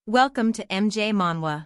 Welcome to MJ Manwa.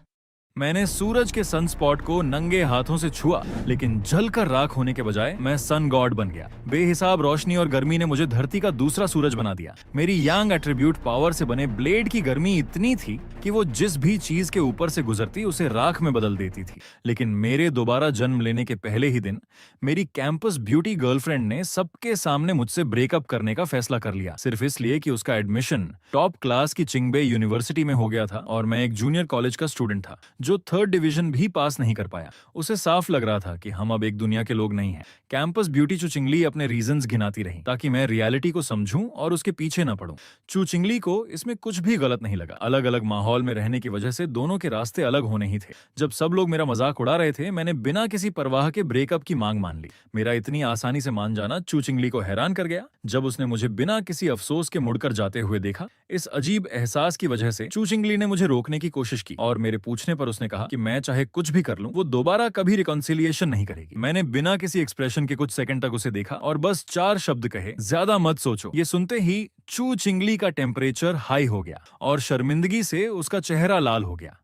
मैंने सूरज के sunspot को नंगे हाथों से छुआ, लेकिन जलकर राख होने के बजाय मैं सन गॉड बन गया। बेहिसाब रोशनी और गर्मी ने मुझे धरती का दूसरा सूरज बना दिया। मेरी यांग एट्रीब्यूट पावर से बने ब्लेड की गर्मी इतनी थी कि वो जिस भी चीज के ऊपर से गुजरती उसे राख में बदल देती थी। लेकिन मेरे दोबारा जन्म लेने के पहले ही दिन मेरी कैंपस ब्यूटी गर्लफ्रेंड ने सबके सामने मुझसे ब्रेकअप करने का फैसला कर लिया, सिर्फ इसलिए कि उसका एडमिशन टॉप क्लास की चिंगबे यूनिवर्सिटी में हो गया था और मैं एक जूनियर कॉलेज का स्टूडेंट था जो थर्ड डिवीजन भी पास नहीं कर पाया। उसे साफ लग रहा था कि हम अब एक दुनिया के लोग नहीं हैं। कैंपस ब्यूटी चुचिंगली अपने रीजंस गिनाती रही ताकि मैं रियलिटी को समझूं और उसके पीछे न पड़ूं। चुचिंगली को इसमें कुछ भी गलत नहीं लगा। अलग अलग माहौल में रहने की वजह से दोनों के रास्ते अलग होने ही थे। जब सब लोग मेरा मजाक उड़ा रहे थे, मैंने बिना किसी परवाह के ब्रेकअप की मांग मान ली। मेरा इतनी आसानी से मान जाना चुचिंगली को हैरान कर गया। जब उसने मुझे बिना किसी अफसोस के मुड़कर जाते हुए देखा, इस अजीब एहसास की वजह से चुचिंगली ने मुझे रोकने की कोशिश की और मेरे पूछने पर उसने कहा कि मैं चाहे कुछ भी कर लूं, वो दोबारा कभी रिकॉन्सिलिएशन नहीं करेगी। मैंने बिना किसी एक्सप्रेशन के कुछ सेकंड तक उसे देखा और बस 4 शब्द कहे, ज्यादा मत सोचो। ये सुनते ही चुचिंगली का टेम्परेचर हाई हो गया और शर्मिंदगी से उसका चेहरा लाल हो गया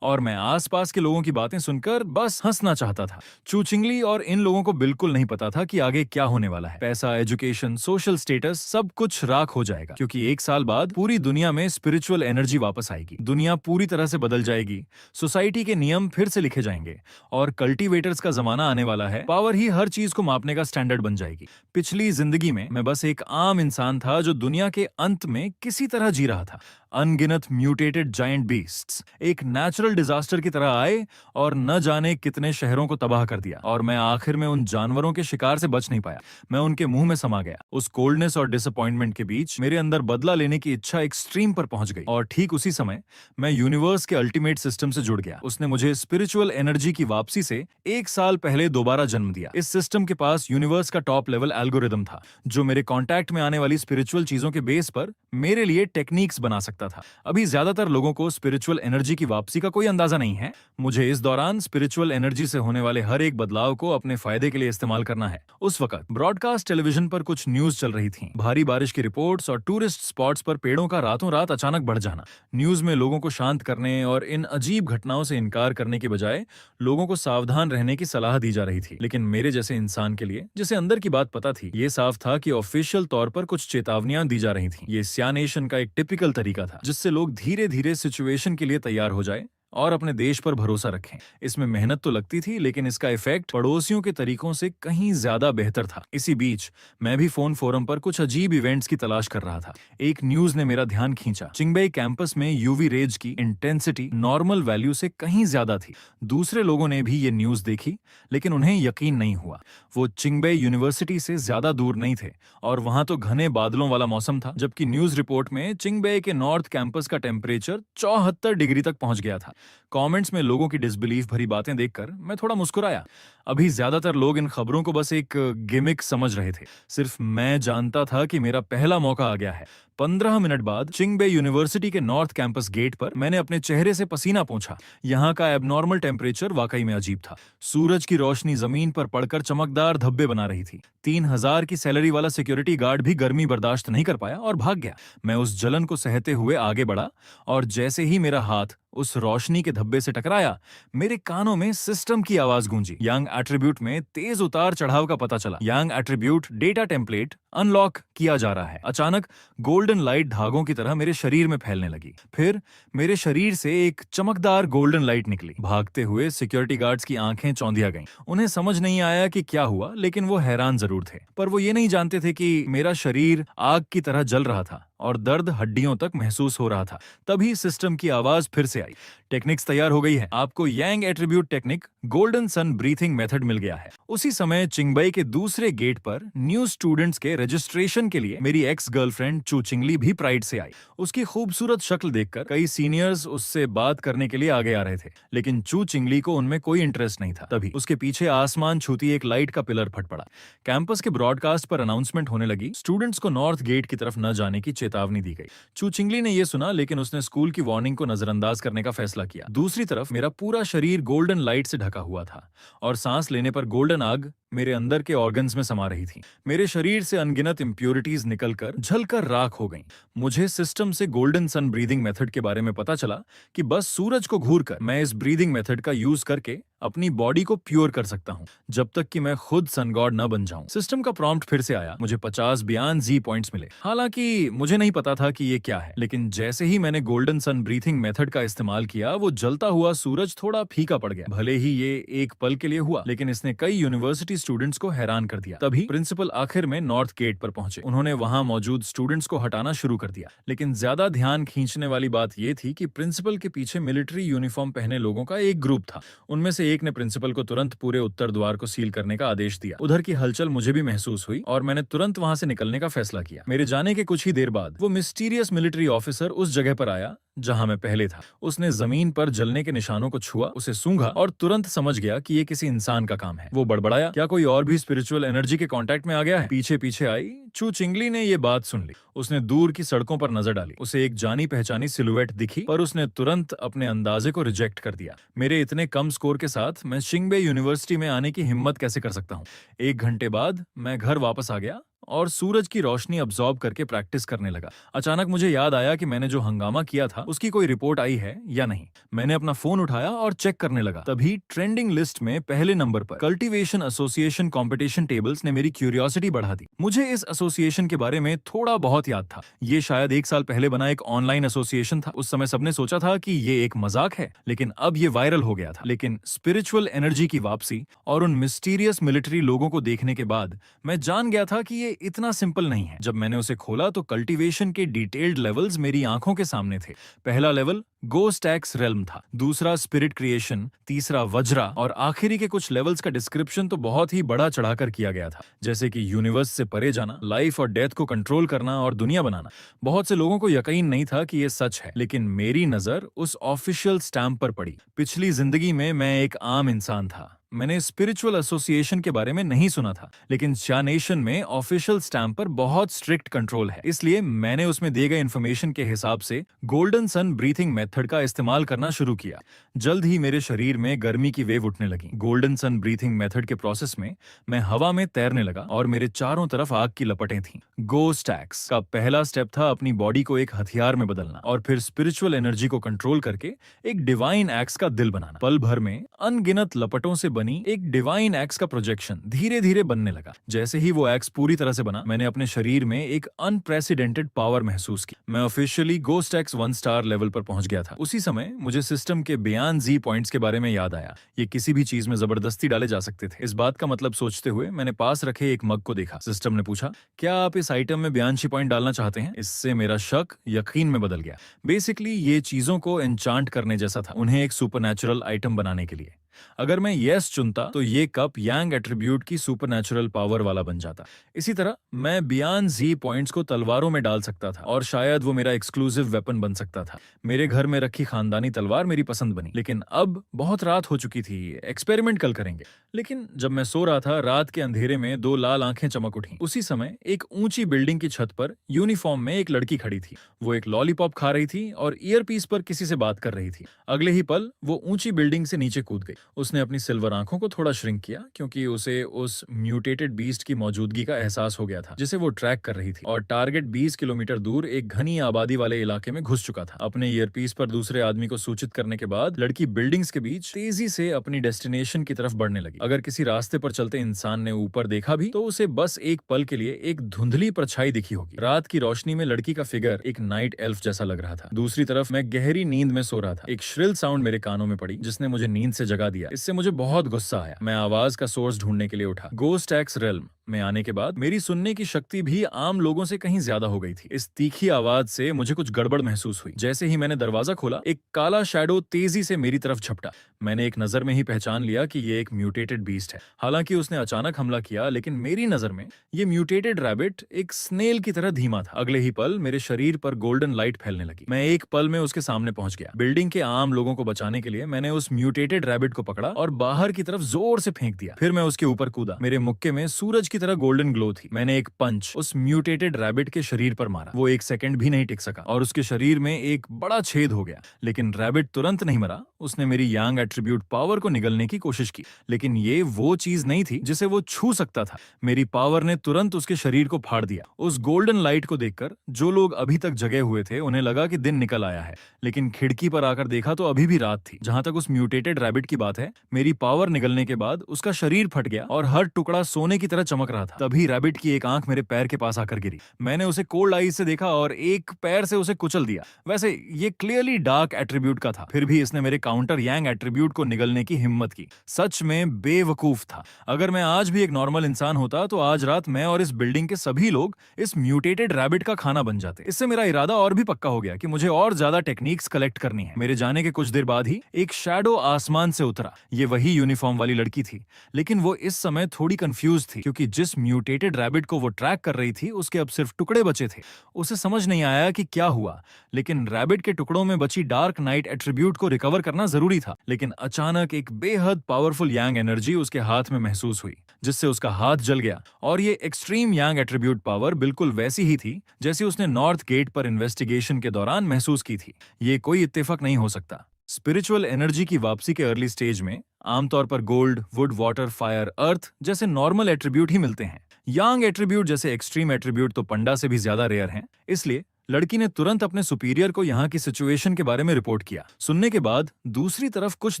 और मैं आसपास के लोगों की बातें सुनकर बस हंसना चाहता था। चुचिंगली और इन लोगों को बिल्कुल नहीं पता था कि आगे क्या होने वाला है। पैसा, एजुकेशन, सोशल स्टेटस सब कुछ राख हो जाएगा, क्योंकि 1 साल बाद पूरी दुनिया में स्पिरिचुअल एनर्जी वापस आएगी। दुनिया पूरी तरह से बदल जाएगी, सोसाइटी के नियम फिर से लिखे जाएंगे और कल्टीवेटर्स का जमाना आने वाला है। पावर ही हर चीज को मापने का स्टैंडर्ड बन जाएगी। पिछली जिंदगी में मैं बस एक आम इंसान था जो दुनिया के अंत में किसी तरह जी रहा था। अनगिनत म्यूटेटेड जायंट बीस्ट्स एक नेचुरल डिजास्टर की तरह आए और न जाने कितने शहरों को तबाह कर दिया और मैं आखिर में उन जानवरों के शिकार से बच नहीं पाया। मैं उनके मुंह में समा गया। उस कोल्डनेस और डिसअपॉइंटमेंट के बीच मेरे अंदर बदला लेने की इच्छा एक्सट्रीम पर पहुंच गई और ठीक उसी समय मैं यूनिवर्स के अल्टीमेट सिस्टम से जुड़ गया। उसने मुझे स्पिरिचुअल एनर्जी की वापसी से 1 साल पहले दोबारा जन्म दिया। इस सिस्टम के पास यूनिवर्स का टॉप लेवल एल्गोरिदम था जो मेरे कॉन्टैक्ट में आने वाली स्पिरिचुअल चीजों के बेस पर मेरे लिए टेक्निक्स बना सकता था। अभी ज्यादातर लोगों को स्पिरिचुअल एनर्जी की वापसी का कोई अंदाजा नहीं है। मुझे इस दौरान स्पिरिचुअल एनर्जी से होने वाले हर एक बदलाव को अपने फायदे के लिए इस्तेमाल करना है। उस वक्त ब्रॉडकास्ट टेलीविजन पर कुछ न्यूज चल रही थी, भारी बारिश की रिपोर्ट्स और टूरिस्ट स्पॉट्स पर पेड़ों का रातों रात अचानक बढ़ जाना। न्यूज में लोगों को शांत करने और इन अजीब घटनाओं से इनकार करने की बजाय लोगों को सावधान रहने की सलाह दी जा रही थी। लेकिन मेरे जैसे इंसान के लिए, जिसे अंदर की बात पता थी, ये साफ था कि ऑफिशियल तौर पर कुछ चेतावनियां दी जा रही थी। ये सियानेशन का एक टिपिकल तरीका था जिससे लोग धीरे धीरे सिचुएशन के लिए तैयार हो जाए और अपने देश पर भरोसा रखें। इसमें मेहनत तो लगती थी, लेकिन इसका इफेक्ट पड़ोसियों के तरीकों से कहीं ज्यादा बेहतर था। इसी बीच मैं भी फोन फोरम पर कुछ अजीब इवेंट्स की तलाश कर रहा था। एक न्यूज ने मेरा ध्यान खींचा। चिंगबे कैंपस में यूवी रेज की इंटेंसिटी नॉर्मल वैल्यू से कहीं ज्यादा थी। दूसरे लोगों ने भी ये न्यूज देखी, लेकिन उन्हें यकीन नहीं हुआ। वो चिंगबे यूनिवर्सिटी से ज्यादा दूर नहीं थे और वहां तो घने बादलों वाला मौसम था, जबकि न्यूज रिपोर्ट में चिंगबे के नॉर्थ कैंपस का टेम्परेचर 74 डिग्री तक पहुंच गया था। कमेंट्स में लोगों की डिसबिलीफ भरी बातें देखकर मैं थोड़ा मुस्कुराया। अभी ज्यादातर लोग इन खबरों को बस एक गिमिक समझ रहे थे। सिर्फ मैं जानता था कि मेरा पहला मौका आ गया है। 15 मिनट बाद चिंगबे यूनिवर्सिटी के नॉर्थ कैंपस गेट पर मैंने अपने चेहरे से पसीना पोंछा। यहाँ का एबनॉर्मल टेम्परेचर वाकई में अजीब था। सूरज की रोशनी जमीन पर पड़कर चमकदार धब्बे बना रही थी। 3000 की सैलरी वाला सिक्योरिटी गार्ड भी गर्मी बर्दाश्त नहीं कर पाया और भाग गया। मैं उस जलन को सहते हुए आगे बढ़ा और जैसे ही मेरा हाथ उस रोशनी के धब्बे से टकराया, मेरे कानों में सिस्टम की आवाज गूंजी। यंग एट्रीब्यूट में तेज उतार चढ़ाव का पता चला। Young attribute data template unlock किया जा रहा है। अचानक गोल्डन लाइट धागों की तरह मेरे शरीर में फैलने लगी। फिर मेरे शरीर से एक चमकदार गोल्डन लाइट निकली। भागते हुए सिक्योरिटी गार्ड्स की आंखें चौंधिया गईं। उन्हें समझ नहीं आया कि क्या हुआ, लेकिन वो हैरान जरूर थे। पर वो ये नहीं जानते थे कि मेरा शरीर आग की तरह जल रहा था और दर्द हड्डियों तक महसूस हो रहा था। तभी सिस्टम की आवाज फिर से आई। टेक्निक्स तैयार हो गई है। आपको यांग एट्रीब्यूट टेक्निक गोल्डन सन ब्रीथिंग मेथड मिल गया है। उसी समय चिंगबई के दूसरे गेट पर न्यू स्टूडेंट्स के रजिस्ट्रेशन के लिए मेरी एक्स गर्लफ्रेंड चुचिंगली भी प्राइड से आई। उसकी खूबसूरत शक्ल देखकर कई सीनियर्स उससे बात करने के लिए आगे आ रहे थे, लेकिन चुचिंगली को उनमें कोई इंटरेस्ट नहीं था। तभी उसके पीछे आसमान छूती एक लाइट का पिलर फट पड़ा। कैंपस के ब्रॉडकास्ट पर अनाउंसमेंट होने लगी। स्टूडेंट्स को नॉर्थ गेट की तरफ न जाने की चेतावनी दी गई। चुचिंगली ने यह सुना, लेकिन उसने स्कूल की वार्निंग को नजरअंदाज करने करने का फैसला किया। दूसरी तरफ मेरा पूरा शरीर गोल्डन लाइट से ढका हुआ था और सांस लेने पर गोल्डन आग मेरे अंदर के ऑर्गन्स में समा रही थी। मेरे शरीर से अनगिनत इम्प्योरिटीज निकलकर जलकर राख हो गईं। मुझे सिस्टम से गोल्डन सन ब्रीदिंग मेथड के बारे में पता चला कि बस सूरज को घूरकर मैं इस ब्रीदिंग मेथड का यूज करके अपनी बॉडी को प्योर कर सकता हूं, जब तक कि मैं खुद सन गॉड न बन जाऊं। सिस्टम का प्रॉम्प्ट फिर से आया। मुझे 50 बियॉन्ड जी पॉइंट्स मिले। हालांकि मुझे नहीं पता था कि ये क्या है, लेकिन जैसे ही मैंने गोल्डन सन ब्रीथिंग मेथड का इस्तेमाल किया, वो जलता हुआ सूरज थोड़ा फीका पड़ गया। भले ही ये एक पल के लिए हुआ, लेकिन इसने कई यूनिवर्सिटी स्टूडेंट्स को हैरान कर दिया। तभी प्रिंसिपल आखिर में नॉर्थ गेट पर पहुंचे। उन्होंने वहां मौजूद स्टूडेंट्स को हटाना शुरू कर दिया, लेकिन ज्यादा ध्यान खींचने वाली बात यह थी कि प्रिंसिपल के पीछे मिलिट्री यूनिफॉर्म पहने लोगों का एक ग्रुप था। उनमें से एक ने प्रिंसिपल को तुरंत पूरे उत्तर द्वार को सील करने का आदेश दिया। उधर की हलचल मुझे भी महसूस हुई और मैंने तुरंत वहां से निकलने का फैसला किया। मेरे जाने के कुछ ही देर बाद वो मिस्टीरियस मिलिट्री ऑफिसर उस जगह पर आया जहां मैं पहले था। उसने जमीन पर जलने के निशानों को छुआ, उसे सूंघा और तुरंत समझ गया कि ये किसी इंसान का काम है। वो बड़बड़ाया, क्या कोई और भी स्पिरिचुअल एनर्जी के कांटेक्ट में आ गया है? पीछे पीछे आई चू चिंगली ने ये बात सुन ली। उसने दूर की सड़कों पर नजर डाली। उसे एक जानी पहचानी सिलुएट दिखी, पर उसने तुरंत अपने अंदाजे को रिजेक्ट कर दिया। मेरे इतने कम स्कोर के साथ मैं शिंगबे यूनिवर्सिटी में आने की हिम्मत कैसे कर सकता हूँ? 1 घंटे बाद मैं घर वापस आ गया और सूरज की रोशनी अब्सॉर्ब करके प्रैक्टिस करने लगा। अचानक मुझे याद आया कि मैंने जो हंगामा किया था उसकी कोई रिपोर्ट आई है या नहीं। मैंने अपना फोन उठाया और चेक करने लगा। तभी ट्रेंडिंग लिस्ट में पहले नंबर पर कल्टीवेशन एसोसिएशन कंपटीशन टेबल्स ने मेरी क्यूरियोसिटी बढ़ा दी। मुझे इस एसोसिएशन के बारे में थोड़ा बहुत याद था। ये शायद 1 साल पहले बना एक ऑनलाइन एसोसिएशन था। उस समय सबने सोचा था कि ये एक मजाक है, लेकिन अब ये वायरल हो गया था। लेकिन स्पिरिचुअल एनर्जी की वापसी और उन मिस्टीरियस मिलिट्री लोगों को देखने के बाद मैं जान गया था कि ये इतना सिंपल नहीं है। जब मैंने उसे खोला तो कल्टीवेशन के डिटेल्ड लेवल्स मेरी आंखों के सामने थे। पहला लेवल गोस्ट एक्स रेल्म था, दूसरा स्पिरिट क्रिएशन, तीसरा वज्रा और आखिरी के कुछ लेवल्स का डिस्क्रिप्शन तो बहुत ही बड़ा चढ़ाकर किया गया था, जैसे कि यूनिवर्स से परे जाना, लाइफ और डेथ को कंट्रोल करना और दुनिया बनाना। बहुत से लोगों को यकीन नहीं था कि ये सच है, लेकिन मेरी नजर उस ऑफिशियल स्टैम्प पर पड़ी। पिछली जिंदगी में मैं एक आम इंसान था। मैंने स्पिरिचुअल एसोसिएशन के बारे में नहीं सुना था, लेकिन चानेशन में ऑफिशियल स्टैम्प पर बहुत स्ट्रिक्ट कंट्रोल है। इसलिए मैंने उसमें दिए गए इंफॉर्मेशन के हिसाब से गोल्डन सन ब्रीथिंग मेथड का इस्तेमाल करना शुरू किया। जल्द ही मेरे शरीर में गर्मी की वेव उठने लगी। गोल्डन सन ब्रीथिंग मेथड के प्रोसेस में मैं हवा में तैरने लगा और मेरे चारों तरफ आग की लपटें थीं। गोस्ट एक्स का पहला स्टेप था अपनी बॉडी को एक हथियार में बदलना और फिर स्पिरिचुअल एनर्जी को कंट्रोल करके एक डिवाइन एक्स का दिल बनाना। पल भर में अनगिनत लपटों से एक डिवाइन एक्स का प्रोजेक्शन धीरे धीरे बनने लगा। जैसे ही वो एक्स पूरी तरह से बना, मैंने अपने शरीर में एक अनप्रेसिडेंटेड पावर महसूस की। मैं officially ghost x 1 star level पर पहुंच गया था। उसी समय मुझे सिस्टम के बियॉन्ड जी पॉइंट्स के बारे में याद आया। ये किसी भी चीज में जबरदस्ती डाले जा सकते थे। इस बात का मतलब सोचते हुए मैंने पास रखे एक मग को देखा। सिस्टम ने पूछा, क्या आप इस आइटम में बियॉन्ड जी पॉइंट डालना चाहते हैं? इससे मेरा शक यकीन में बदल गया। बेसिकली ये चीजों को एन्चांट करने जैसा था, उन्हें एक सुपरनैचुरल आइटम बनाने के लिए। अगर मैं यस चुनता तो ये कप यांग एट्रीब्यूट की सुपरनैचुरल पावर वाला बन जाता। इसी तरह मैं बियॉन्ड जी पॉइंट्स को तलवारों में डाल सकता था और शायद वो मेरा एक्सक्लूसिव वेपन बन सकता था। मेरे घर में रखी खानदानी तलवार मेरी पसंद बनी, लेकिन अब बहुत रात हो चुकी थी। एक्सपेरिमेंट कल करेंगे। लेकिन जब मैं सो रहा था, रात के अंधेरे में 2 लाल आंखें चमक उठी। उसी समय एक ऊंची बिल्डिंग की छत पर यूनिफॉर्म में एक लड़की खड़ी थी। वो एक लॉलीपॉप खा रही थी और ईयरपीस पर किसी से बात कर रही थी। अगले ही पल वो ऊंची बिल्डिंग से नीचे कूद गई। उसने अपनी सिल्वर आंखों को थोड़ा श्रिंक किया, क्योंकि उसे उस म्यूटेटेड बीस्ट की मौजूदगी का एहसास हो गया था जिसे वो ट्रैक कर रही थी, और टारगेट 20 किलोमीटर दूर एक घनी आबादी वाले इलाके में घुस चुका था। अपने ईयरपीस पर दूसरे आदमी को सूचित करने के बाद लड़की बिल्डिंग्स के बीच तेजी से अपनी डेस्टिनेशन की तरफ बढ़ने लगी। अगर किसी रास्ते पर चलते इंसान ने ऊपर देखा भी तो उसे बस एक पल के लिए एक धुंधली परछाई दिखी होगी। रात की रोशनी में लड़की का फिगर एक नाइट एल्फ जैसा लग रहा था। दूसरी तरफ मैं गहरी नींद में सो रहा था। एक श्रिल साउंड मेरे कानों में पड़ी जिसने मुझे नींद से जगा दिया। इससे मुझे बहुत गुस्सा आया। मैं आवाज का सोर्स ढूंढने के लिए उठा। गोस्ट एक्स रेल्म में आने के बाद मेरी सुनने की शक्ति भी आम लोगों से कहीं ज्यादा हो गई थी। इस तीखी आवाज से मुझे कुछ गड़बड़ महसूस हुई। जैसे ही मैंने दरवाजा खोला, एक काला शैडो तेजी से मेरी तरफ झपटा। मैंने एक नजर में ही पहचान लिया कि ये एक म्यूटेटेड बीस्ट है। हालांकि उसने अचानक हमला किया, लेकिन मेरी नजर में ये म्यूटेटेड रैबिट एक स्नेल की तरह धीमा था। अगले ही पल मेरे शरीर पर गोल्डन लाइट फैलने लगी। मैं एक पल में उसके सामने पहुंच गया। बिल्डिंग के आम लोगों को बचाने के लिए मैंने उस म्यूटेटेड रैबिट को पकड़ा और बाहर की तरफ जोर से फेंक दिया। फिर मैं उसके ऊपर कूदा। मेरे मुक्के में सूरज की तरह गोल्डन ग्लो थी। मैंने एक पंच उस म्यूटेटेड रैबिट के शरीर पर मारा। वो 1 सेकंड भी नहीं टिक सका और उसके शरीर में एक बड़ा छेद हो गया। लेकिन रैबिट तुरंत नहीं मरा। उसने मेरी यांग एट्रीब्यूट पावर को निगलने की कोशिश की, लेकिन ये वो चीज नहीं थी जिसे वो छू सकता था। मेरी पावर ने तुरंत उसके शरीर को फाड़ दिया। उस गोल्डन लाइट को देखकर जो लोग अभी तक जगे हुए थे उन्हें लगा कि दिन निकल आया है, लेकिन खिड़की पर आकर देखा तो अभी भी रात थी। जहां तक उस म्यूटेटेड रैबिट की बात है, मेरी पावर निगलने के बाद उसका शरीर फट गया और हर टुकड़ा सोने की तरह चमक रहा था। तभी रैबिट की एक आंख मेरे पैर के पास आकर गिरी। मैंने उसे कोल्ड आईज से देखा और एक पैर से उसे कुचल दिया। वैसे ये क्लियरली डार्क एट्रीब्यूट का था, फिर भी इसने मेरे काउंटर यांग एट्रीब्यूट को निगलने की हिम्मत की। सच में बेवकूफ था। अगर मैं आज भी एक नॉर्मल इंसान होता तो आज रात मैं और इस बिल्डिंग के सभी लोग इस म्यूटेटेड रैबिट का खाना बन जाते। इससे मेरा इरादा और भी पक्का हो गया कि मुझे और ज्यादा टेक्निक्स कलेक्ट करनी है। मेरे जाने के कुछ देर बाद ही एक शैडो आसमान से उतरा। ये वही यूनिफॉर्म वाली लड़की थी, लेकिन वो इस समय थोड़ी कंफ्यूज थी क्योंकि जिस म्यूटेटेड रैबिट को वो ट्रैक कर रही थी उसके अब सिर्फ टुकड़े बचे थे। उसे समझ नहीं आया कि क्या हुआ, लेकिन रैबिट के टुकड़ों में बची डार्क नाइट एट्रीब्यूट को रिकवर करना जरूरी था। लेकिन अचानक एक बेहद पावरफुल यांग एनर्जी उसके हाथ में महसूस हुई, जिससे उसका हाथ जल गया। और ये एक्सट्रीम यांग एट्रीब्यूट पावर बिल्कुल वैसी ही थी जैसी उसने नॉर्थ गेट पर इन्वेस्टिगेशन के दौरान महसूस की थी। ये कोई इत्तेफाक नहीं हो सकता। स्पिरिचुअल एनर्जी की वापसी के अर्ली स्टेज में आमतौर पर गोल्ड, वुड, वाटर, फायर, अर्थ जैसे नॉर्मल एट्रीब्यूट ही मिलते हैं। यांग एट्रीब्यूट जैसे एक्सट्रीम एट्रीब्यूट तो पंडा से भी ज्यादा रेयर हैं। इसलिए लड़की ने तुरंत अपने सुपीरियर को यहाँ की सिचुएशन के बारे में रिपोर्ट किया। सुनने के बाद दूसरी तरफ कुछ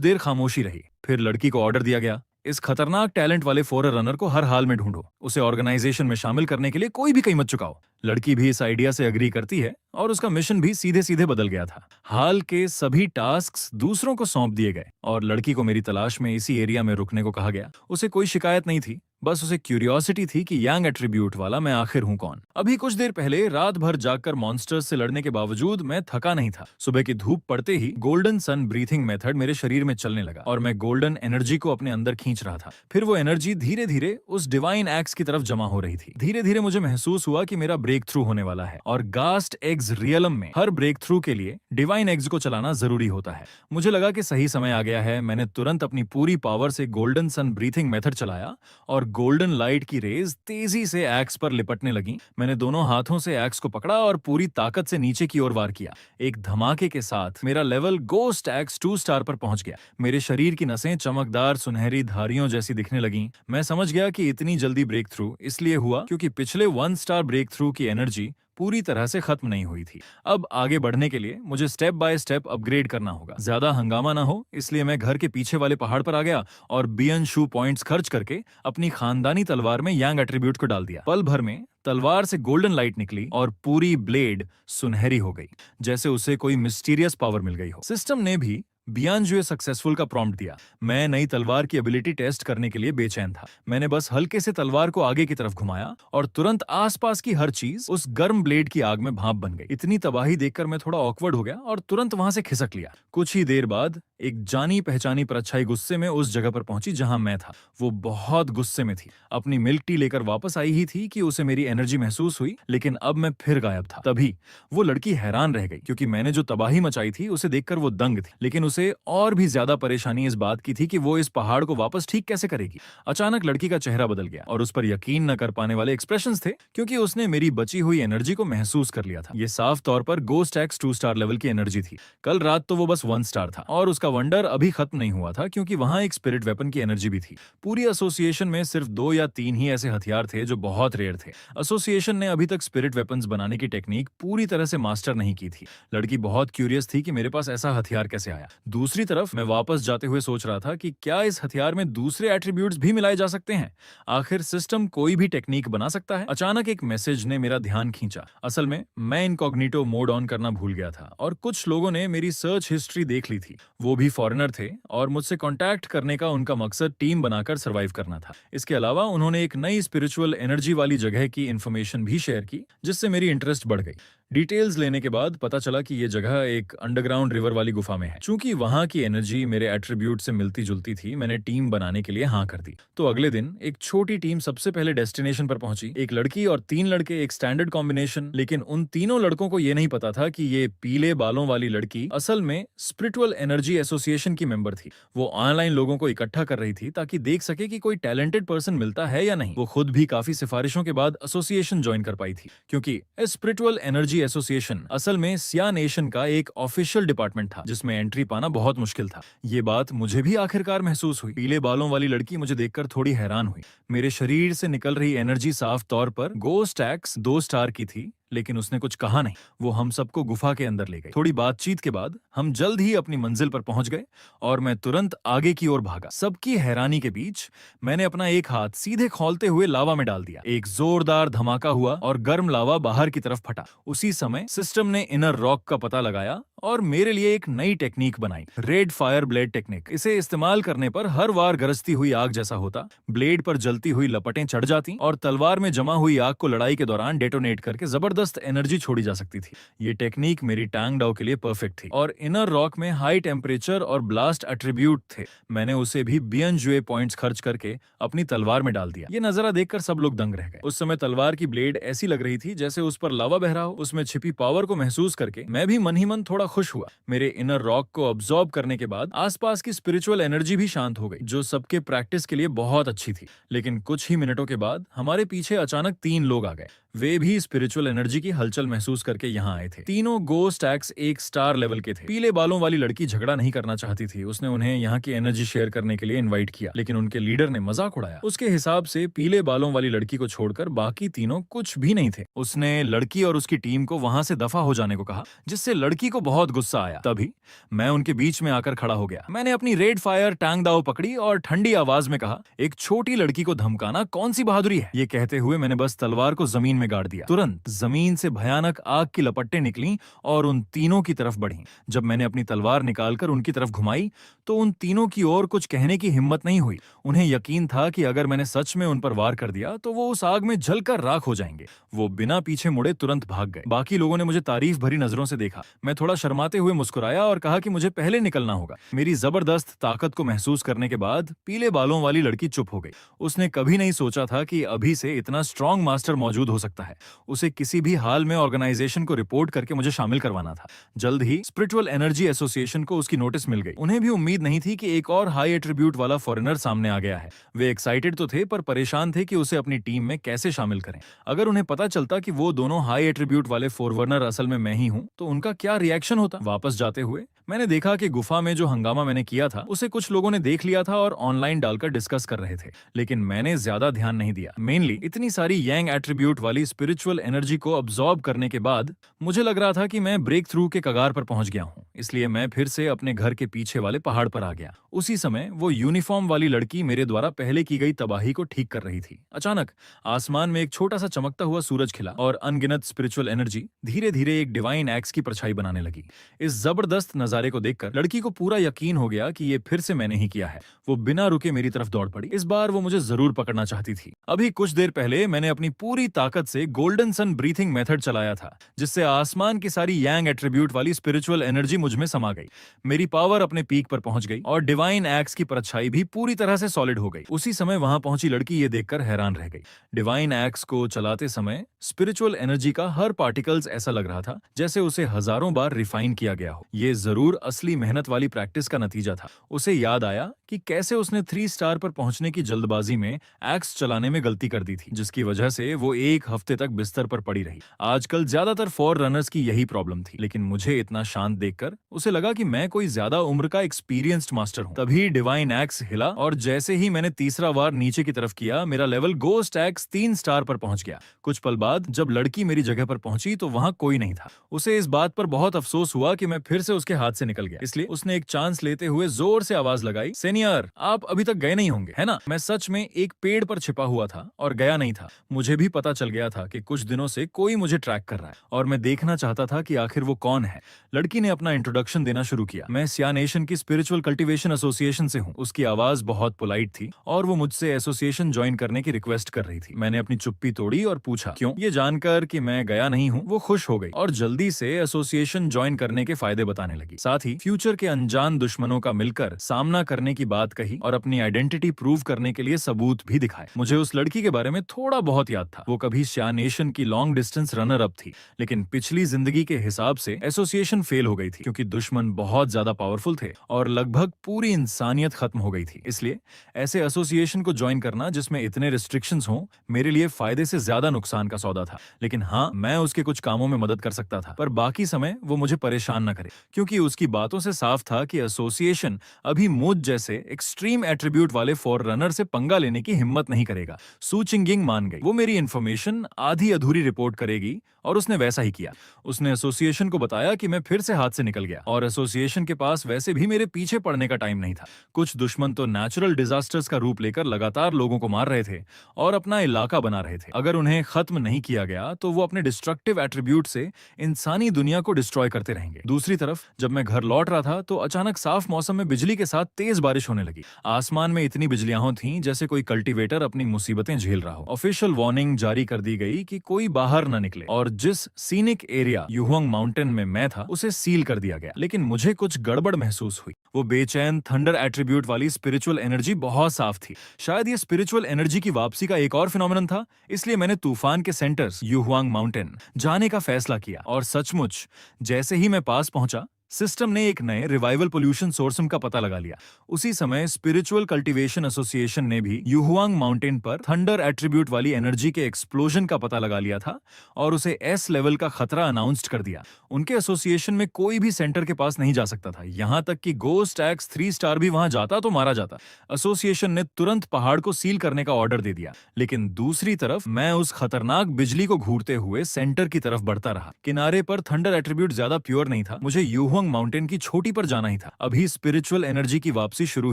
देर खामोशी रही। फिर लड़की को ऑर्डर दिया गया, इस खतरनाक टैलेंट वाले फोररनर को हर हाल में ढूंढो। उसे ऑर्गेनाइजेशन में शामिल करने के लिए कोई भी कीमत चुकाओ। लड़की भी इस आइडिया से अग्री करती है और उसका मिशन भी सीधे सीधे बदल गया था। हाल के सभी टास्क्स दूसरों को सौंप दिए गए और लड़की को मेरी तलाश में इसी एरिया में रुकने को कहा गया। उसे कोई शिकायत नहीं थी, बस उसे क्यूरियोसिटी थी कि यांग एट्रीब्यूट वाला मैं आखिर हूं कौन। अभी कुछ देर पहले रात भर जागकर मॉन्स्टर्स से लड़ने के बावजूद मैं थका नहीं था। सुबह की धूप पड़ते ही गोल्डन सन ब्रीथिंग मेथड मेरे शरीर में चलने लगा और मैं गोल्डन एनर्जी को अपने अंदर खींच रहा था। फिर वो एनर्जी धीरे धीरे उस डिवाइन एक्स की तरफ जमा हो रही थी। धीरे धीरे मुझे महसूस हुआ कि मेरा ब्रेक थ्रू होने वाला है और गास्ट एग्स रियलम में हर ब्रेक थ्रू के लिए डिवाइन एग्स को चलाना जरूरी होता है। मुझे लगा कि सही समय आ गया है। मैंने तुरंत अपनी पूरी पावर से गोल्डन सन ब्रीथिंग मेथड चलाया और गोल्डन लाइट की रेज तेजी से एक्स पर लिपटने लगी। मैंने दोनों हाथों से एक्स को पकड़ा और पूरी ताकत से नीचे की ओर वार किया। एक धमाके के साथ मेरा लेवल गोस्ट एक्स 2 स्टार पर पहुंच गया। मेरे शरीर की नसें चमकदार सुनहरी धारियों जैसी दिखने लगीं। मैं समझ गया कि इतनी जल्दी ब्रेक थ्रू इसलिए हुआ क्योंकि पिछले 1 स्टार ब्रेक थ्रू की एनर्जी पूरी तरह से खत्म नहीं हुई थी। अब आगे बढ़ने के लिए मुझे स्टेप बाय स्टेप अपग्रेड करना होगा। ज्यादा हंगामा ना हो इसलिए मैं घर के पीछे वाले पहाड़ पर आ गया और बियन शू पॉइंट्स खर्च करके अपनी खानदानी तलवार में यांग एट्रीब्यूट को डाल दिया। पल भर में तलवार से गोल्डन लाइट निकली और पूरी ब्लेड सुनहरी हो गई, जैसे उसे कोई मिस्टीरियस पावर मिल गई हो। सिस्टम ने भी बियॉन्ड जो सक्सेसफुल का प्रॉम्प्ट दिया। मैं नई तलवार की एबिलिटी टेस्ट करने के लिए बेचैन था। मैंने बस हल्के से तलवार को आगे की तरफ घुमाया और तुरंत आसपास की हर चीज उस गर्म ब्लेड की आग में भाप बन गई। इतनी तबाही देखकर मैं थोड़ा ऑकवर्ड हो गया और तुरंत वहां से खिसक लिया। कुछ ही देर बाद एक जानी पहचानी परछाई गुस्से में उस जगह पर पहुंची जहां मैं था। वो बहुत गुस्से में थी। अपनी मिल्क टी लेकर वापस आई ही थी कि उसे मेरी एनर्जी महसूस हुई, लेकिन अब मैं फिर गायब था। तभी वो लड़की हैरान रह गई क्योंकि मैंने जो तबाही मचाई थी उसे देखकर वो दंग थी। लेकिन उसे और भी ज्यादा परेशानी इस बात की थी कि वो इस पहाड़ को वापस ठीक कैसे करेगी। अचानक लड़की का चेहरा बदल गया और उस पर यकीन न कर पाने वाले एक्सप्रेशंस थे क्योंकि उसने मेरी बची हुई एनर्जी को महसूस कर लिया था। ये साफ तौर पर गोस्ट एक्स 2 स्टार लेवल की एनर्जी थी। कल रात तो वो बस 1 स्टार था और उसका वंडर अभी खत्म नहीं हुआ था क्योंकि वहां एक स्पिरिट वेपन की एनर्जी भी थी। पूरी एसोसिएशन में सिर्फ 2 या 3 ही ऐसे हथियार थे जो बहुत रेयर थे। एसोसिएशन ने अभी तक स्पिरिट वेपन्स बनाने की टेक्निक पूरी तरह से मास्टर नहीं की थी। लड़की बहुत क्यूरियस थी कि मेरे पास ऐसा हथियार कैसे आया। दूसरी तरफ मैं वापस जाते हुए सोच रहा था कि क्या इस हथियार में दूसरे एट्रीब्यूट्स भी मिलाए जा सकते हैं। आखिर सिस्टम कोई भी टेक्निक बना सकता है। अचानक एक मैसेज ने मेरा ध्यान खींचा। असल में मैं इनकॉग्निटो मोड ऑन करना भूल गया था और कुछ लोगों ने मेरी सर्च हिस्ट्री देख ली थी। वो भी फॉरेनर थे और मुझसे कांटेक्ट करने का उनका मकसद टीम बनाकर सरवाइव करना था। इसके अलावा उन्होंने एक नई स्पिरिचुअल एनर्जी वाली जगह की इंफॉर्मेशन भी शेयर की जिससे मेरी इंटरेस्ट बढ़ गई। डिटेल्स लेने के बाद पता चला कि ये जगह एक अंडरग्राउंड रिवर वाली गुफा में है। चूंकि वहां की एनर्जी मेरे एट्रीब्यूट से मिलती जुलती थी, मैंने टीम बनाने के लिए हाँ कर दी। तो अगले दिन एक छोटी टीम सबसे पहले डेस्टिनेशन पर पहुंची। एक लड़की और 3 लड़के, एक स्टैंडर्ड कॉम्बिनेशन। लेकिन उन तीनों लड़कों को ये नहीं पता था कि ये पीले बालों वाली लड़की असल में स्पिरिचुअल एनर्जी एसोसिएशन की मेंबर थी। वो ऑनलाइन लोगों को इकट्ठा कर रही थी ताकि देख सके कि कोई टैलेंटेड पर्सन मिलता है या नहीं। वो खुद भी काफी सिफारिशों के बाद एसोसिएशन ज्वाइन कर पाई थी, क्योंकि स्पिरिचुअल एनर्जी एसोसिएशन असल में सिया नेशन का एक ऑफिशियल डिपार्टमेंट था जिसमें एंट्री पाना बहुत मुश्किल था। ये बात मुझे भी आखिरकार महसूस हुई। पीले बालों वाली लड़की मुझे देखकर थोड़ी हैरान हुई। मेरे शरीर से निकल रही एनर्जी साफ तौर पर गोस्ट एक्स 2 स्टार की थी, लेकिन उसने कुछ कहा नहीं। वो हम सबको गुफा के अंदर ले गई। थोड़ी बातचीत के बाद हम जल्द ही अपनी मंजिल पर पहुंच गए और मैं तुरंत आगे की ओर भागा। सबकी हैरानी के बीच मैंने अपना एक हाथ सीधे खौलते हुए लावा में डाल दिया। एक जोरदार धमाका हुआ और गर्म लावा बाहर की तरफ फटा। उसी समय सिस्टम ने इनर रॉक का पता लगाया और मेरे लिए एक नई टेक्निक बनाई, रेड फायर ब्लेड टेक्निक। इसे इस्तेमाल करने पर हर बार गरजती हुई आग जैसा होता, ब्लेड पर जलती हुई लपटें चढ़ जाती और तलवार में जमा हुई आग को लड़ाई के दौरान डेटोनेट करके जबरदस्त एनर्जी छोड़ी जा सकती थी। ये टेक्निक मेरी टांग डाउ के लिए परफेक्ट थी और इनर रॉक में हाई टेम्परेचर और ब्लास्ट एट्रीब्यूट थे। मैंने उसे भी बियनजुए पॉइंट्स खर्च करके अपनी तलवार में डाल दिया। ये नजारा देखकर सब लोग दंग रह गए। उस समय तलवार की ब्लेड ऐसी लग रही थी जैसे उस पर लावा बह रहा हो। उसमें छिपी पावर को महसूस करके मैं भी मन ही मन थोड़ा खुश हुआ। मेरे इनर रॉक को अब्सॉर्ब करने के बाद आसपास की स्पिरिचुअल एनर्जी भी शांत हो गई, जो सबके प्रैक्टिस के लिए बहुत अच्छी थी। लेकिन कुछ ही मिनटों के बाद हमारे पीछे अचानक 3 लोग आ गए। वे भी स्पिरिचुअल एनर्जी की हलचल महसूस करके यहाँ आए थे। तीनों गोस्ट एक्स 1 स्टार लेवल के थे। पीले बालों वाली लड़की झगड़ा नहीं करना चाहती थी। उसने उन्हें यहाँ की एनर्जी शेयर करने के लिए इनवाइट किया, लेकिन उनके लीडर ने मजाक उड़ाया। उसके हिसाब से पीले बालों वाली लड़की को छोड़कर बाकी तीनों कुछ भी नहीं थे। उसने लड़की और उसकी टीम को वहां से दफा हो जाने को कहा, जिससे लड़की को बहुत गुस्सा आया। तभी मैं उनके बीच में आकर खड़ा हो गया। मैंने अपनी रेड फायर टांग दाव पकड़ी और ठंडी आवाज में कहा, एक छोटी लड़की को धमकाना कौन सी बहादुरी है। ये कहते हुए मैंने बस तलवार को जमीन में गाड़ दिया। तुरंत जमीन से भयानक आग की लपटें निकलीं और उन तीनों की तरफ बढ़ीं। जब मैंने अपनी तलवार निकालकर उनकी तरफ घुमाई तो उन तीनों की ओर कुछ कहने की हिम्मत नहीं हुई। उन्हें यकीन था कि अगर मैंने सच में उन पर वार कर दिया तो वो उस आग में जलकर राख हो जाएंगे। वो बिना पीछे मुड़े तुरंत भाग गए। बाकी लोगों ने मुझे तारीफ भरी नजरों से देखा। मैं थोड़ा शर्माते हुए मुस्कुराया और कहा कि मुझे पहले निकलना होगा। मेरी जबरदस्त ताकत को महसूस करने के बाद पीले बालों वाली लड़की चुप हो गई। उसने कभी नहीं सोचा था कि अभी से इतना स्ट्रॉन्ग मास्टर मौजूद हो सकता है। उसे किसी भी हाल में ऑर्गेनाइजेशन को रिपोर्ट करके मुझे शामिल करवाना था। जल्द ही स्पिरिचुअल एनर्जी एसोसिएशन को उसकी नोटिस मिल गई। उन्हें भी उम्मीद नहीं थी कि एक और हाई एट्रीब्यूट वाला फॉरेनर सामने आ गया है। वे एक्साइटेड तो थे पर परेशान थे कि उसे अपनी टीम में कैसे शामिल करें। अगर उन्हें पता चलता कि वो दोनों हाई एट्रीब्यूट वाले फोरवर्नर असल में मैं ही हूं तो उनका क्या रिएक्शन होता। वापस जाते हुए मैंने देखा कि गुफा में जो हंगामा मैंने किया था उसे कुछ लोगों ने देख लिया था और ऑनलाइन डालकर डिस्कस कर रहे थे, लेकिन मैंने ज्यादा ध्यान नहीं दिया। मेनली इतनी सारी यांग एट्रीब्यूट वाली स्पिरिचुअल एनर्जी को अब्सॉर्ब करने के बाद मुझे लग रहा था कि मैं ब्रेक थ्रू के कगार पर पहुंच गया हूं। इसलिए मैं फिर से अपने घर के पीछे वाले पहाड़ पर आ गया। उसी समय वो यूनिफॉर्म वाली लड़की मेरे द्वारा पहले की गई तबाही को ठीक कर रही थी। अचानक आसमान में एक छोटा सा चमकता हुआ सूरज खिला और अनगिनत स्पिरिचुअल एनर्जी धीरे धीरे एक डिवाइन एक्स की परछाई बनाने लगी। इस जबरदस्त नजारे को देखकर लड़की को पूरा यकीन हो गया कि ये फिर से मैंने ही किया है। वो बिना रुके मेरी तरफ दौड़ पड़ी। इस बार वो मुझे जरूर पकड़ना चाहती थी। अभी कुछ देर पहले मैंने अपनी पूरी ताकत से गोल्डन सन ब्रीथिंग मेथड चलाया था, जिससे आसमान की सारी यांग एट्रीब्यूट वाली स्पिरिचुअल एनर्जी मुझ में समा गई। मेरी पावर अपने पीक पर पहुंच गई और डिवाइन एक्स की परछाई भी पूरी तरह से सॉलिड हो गई। उसी समय वहां पहुंची लड़की ये देखकर हैरान रह गई। डिवाइन एक्स को चलाते समय स्पिरिचुअल एनर्जी का हर पार्टिकल्स ऐसा लग रहा था जैसे उसे हजारों बार रिफाइन किया गया हो। ये जरूर असली मेहनत वाली प्रैक्टिस का नतीजा था। उसे याद आया कि कैसे उसने 3 स्टार पर पहुंचने की जल्दबाजी में एक्स चलाने में गलती कर दी थी, जिसकी वजह से वो 1 हफ्ते तक बिस्तर पर पड़ी रही। आजकल ज्यादातर फॉर रनर्स की यही प्रॉब्लम थी, लेकिन मुझे इतना शांत देखकर उसे लगा कि मैं कोई ज्यादा उम्र का एक्सपीरियंस्ड मास्टर हूं। तभी डिवाइन एक्स हिला और जैसे ही मैंने तीसरा बार नीचे की तरफ किया, मेरा लेवल गोस्ट एक्स 3 स्टार पर पहुंच गया। कुछ पल बाद जब लड़की मेरी जगह पर पहुंची तो वहां कोई नहीं था। उसे इस बात पर बहुत अफसोस हुआ कि मैं फिर से उसके हाथ से निकल गया। इसलिए उसने एक चांस लेते हुए जोर से आवाज लगाई, सीनियर, आप अभी तक गए नहीं होंगे, है ना? मैं सच में एक पेड़ पर छिपा हुआ था और गया नहीं था। मुझे भी पता चल गया था कि कुछ दिनों से कोई मुझे ट्रैक कर रहा है और मैं देखना चाहता था कि आखिर वो कौन है। लड़की ने अपना इंट्रोडक्शन देना शुरू किया। मैं सिया नेशन की स्पिरिचुअल कल्टीवेशन एसोसिएशन से हूँ। उसकी आवाज बहुत पोलाइट थी और वो मुझसे एसोसिएशन ज्वाइन करने की रिक्वेस्ट कर रही थी। मैंने अपनी चुप्पी तोड़ी और पूछा क्यों। ये जानकर कि मैं गया नहीं हूँ वो खुश हो गई और जल्दी से एसोसिएशन ज्वाइन करने के फायदे बताने लगी। साथ ही फ्यूचर के अनजान दुश्मनों का मिलकर सामना करने की बात कही और अपनी आइडेंटिटी प्रूव करने के लिए सबूत भी दिखाए। मुझे उस लड़की के बारे में थोड़ा बहुत याद था। वो कभी श्या नेशन की लॉन्ग डिस्टेंस रनर अप थी, लेकिन पिछली जिंदगी के हिसाब से एसोसिएशन फेल हो गई थी क्योंकि दुश्मन बहुत ज्यादा पावरफुल थे और लगभग पूरी इंसानियत खत्म हो गई थी। इसलिए ऐसे एसोसिएशन को ज्वाइन करना जिसमें इतने रिस्ट्रिक्शंस हों मेरे लिए फायदे से ज्यादा नुकसान का सौदा था। लेकिन हाँ, मैं उसके कुछ कामों में मदद कर सकता था, पर बाकी समय वो मुझे परेशान न करे, क्योंकि उसकी बातों से साफ था कि एसोसिएशन अभी मुझ जैसे एक्सट्रीम एट्रीब्यूट वाले फोररनर से पंगा लेने की हिम्मत नहीं करेगा। सू चिंगिंग मान गई, वो मेरी इन्फॉर्मेशन आधी अधूरी रिपोर्ट करेगी और उसने वैसा ही किया। उसने एसोसिएशन को बताया कि मैं फिर से हाथ से निकल गया और एसोसिएशन के पास वैसे भी मेरे पीछे पड़ने का टाइम नहीं था। कुछ दुश्मन तो नेचुरल डिजास्टर्स का रूप लेकर लगातार लोगों को मार रहे थे और अपना इलाका बना रहे थे। अगर उन्हें खत्म नहीं किया गया तो वो अपने डिस्ट्रक्टिव एट्रीब्यूट से इंसानी दुनिया को डिस्ट्रॉय करते रहेंगे। दूसरी तरफ जब मैं घर लौट रहा था तो अचानक साफ मौसम में बिजली के साथ तेज बारिश होने लगी। आसमान में इतनी बिजलियां थीं जैसे कोई कल्टीवेटर अपनी मुसीबतें झेल रहा हो। ऑफिशियल वार्निंग जारी कर दी गई कि कोई बाहर न निकले और जिस सीनिक एरिया युहुआंग माउंटेन में मैं था उसे सील कर दिया गया। लेकिन मुझे कुछ गड़बड़ महसूस हुई। वो बेचैन थंडर एट्रीब्यूट वाली स्पिरिचुअल एनर्जी बहुत साफ थी। शायद ये स्पिरिचुअल एनर्जी की वापसी का एक और फिनोमेनन था। इसलिए मैंने तूफान के सेंटर्स युहुआंग माउंटेन जाने का फैसला किया और सचमुच जैसे ही मैं पास पहुंचा सिस्टम ने एक नए रिवाइवल पोल्यूशन सोर्स का पता लगा लिया। उसी समय स्पिरिचुअल कल्टीवेशन एसोसिएशन ने भी युहुआंग माउंटेन पर थंडर एट्रीब्यूट वाली एनर्जी के एक्सप्लोजन का पता लगा लिया था और उसे एस लेवल का खतरा अनाउंस्ड कर दिया। उनके एसोसिएशन में कोई भी सेंटर के पास नहीं जा सकता था, यहां तक कि गोस्ट एक्स 3 स्टार भी वहां जाता तो मारा जाता। एसोसिएशन ने तुरंत पहाड़ को सील करने का ऑर्डर दे दिया। लेकिन दूसरी तरफ मैं उस खतरनाक बिजली को घूरते हुए सेंटर की तरफ बढ़ता रहा। किनारे पर थंडर एट्रीब्यूट ज्यादा प्योर नहीं था, मुझे युहुआंग माउंटेन की छोटी पर जाना ही था। अभी स्पिरिचुअल एनर्जी की वापसी शुरू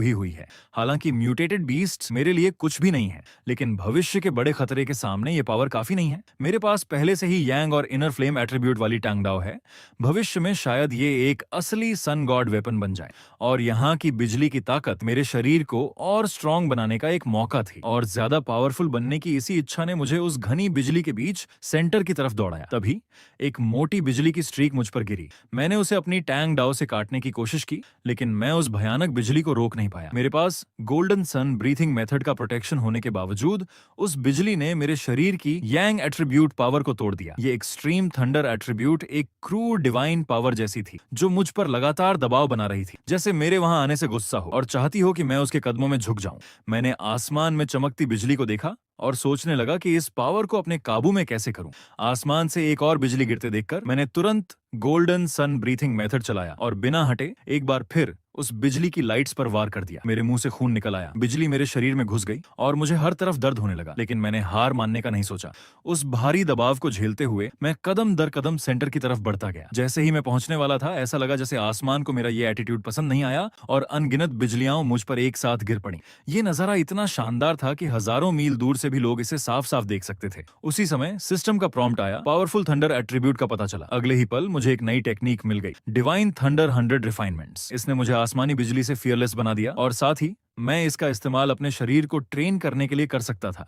ही हुई है। हालांकि म्यूटेटेड बीस्ट्स मेरे लिए कुछ भी नहीं है, लेकिन भविष्य के बड़े खतरे के सामने ये पावर काफी नहीं है। मेरे पास पहले से ही यांग और इनर फ्लेम एट्रीब्यूट वाली टांगडाओ है। भविष्य में शायद ये एक असली सन गॉड वेपन बन जाए और यहाँ की बिजली की ताकत मेरे शरीर को और स्ट्रॉन्ग बनाने का एक मौका थी। और ज्यादा पावरफुल बनने की इसी इच्छा ने मुझे उस घनी बिजली के बीच सेंटर की तरफ दौड़ाया। तभी एक मोटी बिजली की स्ट्रीक मुझ पर गिरी। मैंने उसे अपनी टैंग डाओ से काटने की कोशिश की, लेकिन मैं उस भयानक बिजली को रोक नहीं पाया। मेरे पास गोल्डन सन ब्रीथिंग मेथड का प्रोटेक्शन होने के बावजूद उस बिजली ने मेरे शरीर की यांग एट्रीब्यूट पावर को तोड़ दिया। ये एक्सट्रीम थंडर एट्रीब्यूट एक क्रूर डिवाइन पावर जैसी थी जो मुझ पर लगातार दबाव बना रही थी, जैसे मेरे वहां आने से गुस्सा हो और चाहती हो कि मैं उसके कदमों में झुक जाऊं। मैंने आसमान में चमकती बिजली को देखा और सोचने लगा कि इस पावर को अपने काबू में कैसे करूं। आसमान से एक और बिजली गिरते देखकर मैंने तुरंत गोल्डन सन ब्रीथिंग मेथड चलाया और बिना हटे एक बार फिर उस बिजली की लाइट्स पर वार कर दिया। मेरे मुंह से खून निकल आया, बिजली मेरे शरीर में घुस गई और मुझे हर तरफ दर्द होने लगा। लेकिन मैंने हार मानने का नहीं सोचा। उस भारी दबाव को झेलते हुए मैं कदम दर कदम सेंटर की तरफ बढ़ता गया। जैसे ही मैं पहुंचने वाला था ऐसा लगा जैसे आसमान को मेरा ये एटीट्यूड पसंद नहीं आया और अनगिनत बिजलियां मुझ पर एक साथ गिर पड़ी। ये नजारा इतना शानदार था कि हजारों मील दूर से भी लोग इसे साफ साफ देख सकते थे। उसी समय सिस्टम का प्रॉम्प्ट आया, पावरफुल थंडर एट्रीब्यूट का पता चला। अगले ही पल मुझे एक नई टेक्निक मिल गई, डिवाइन थंडर 100 रिफाइनमेंट्स। इसने मुझे आसमानी बिजली से फियरलेस बना दिया और साथ ही मैं इसका इस्तेमाल अपने शरीर को ट्रेन करने के लिए कर सकता था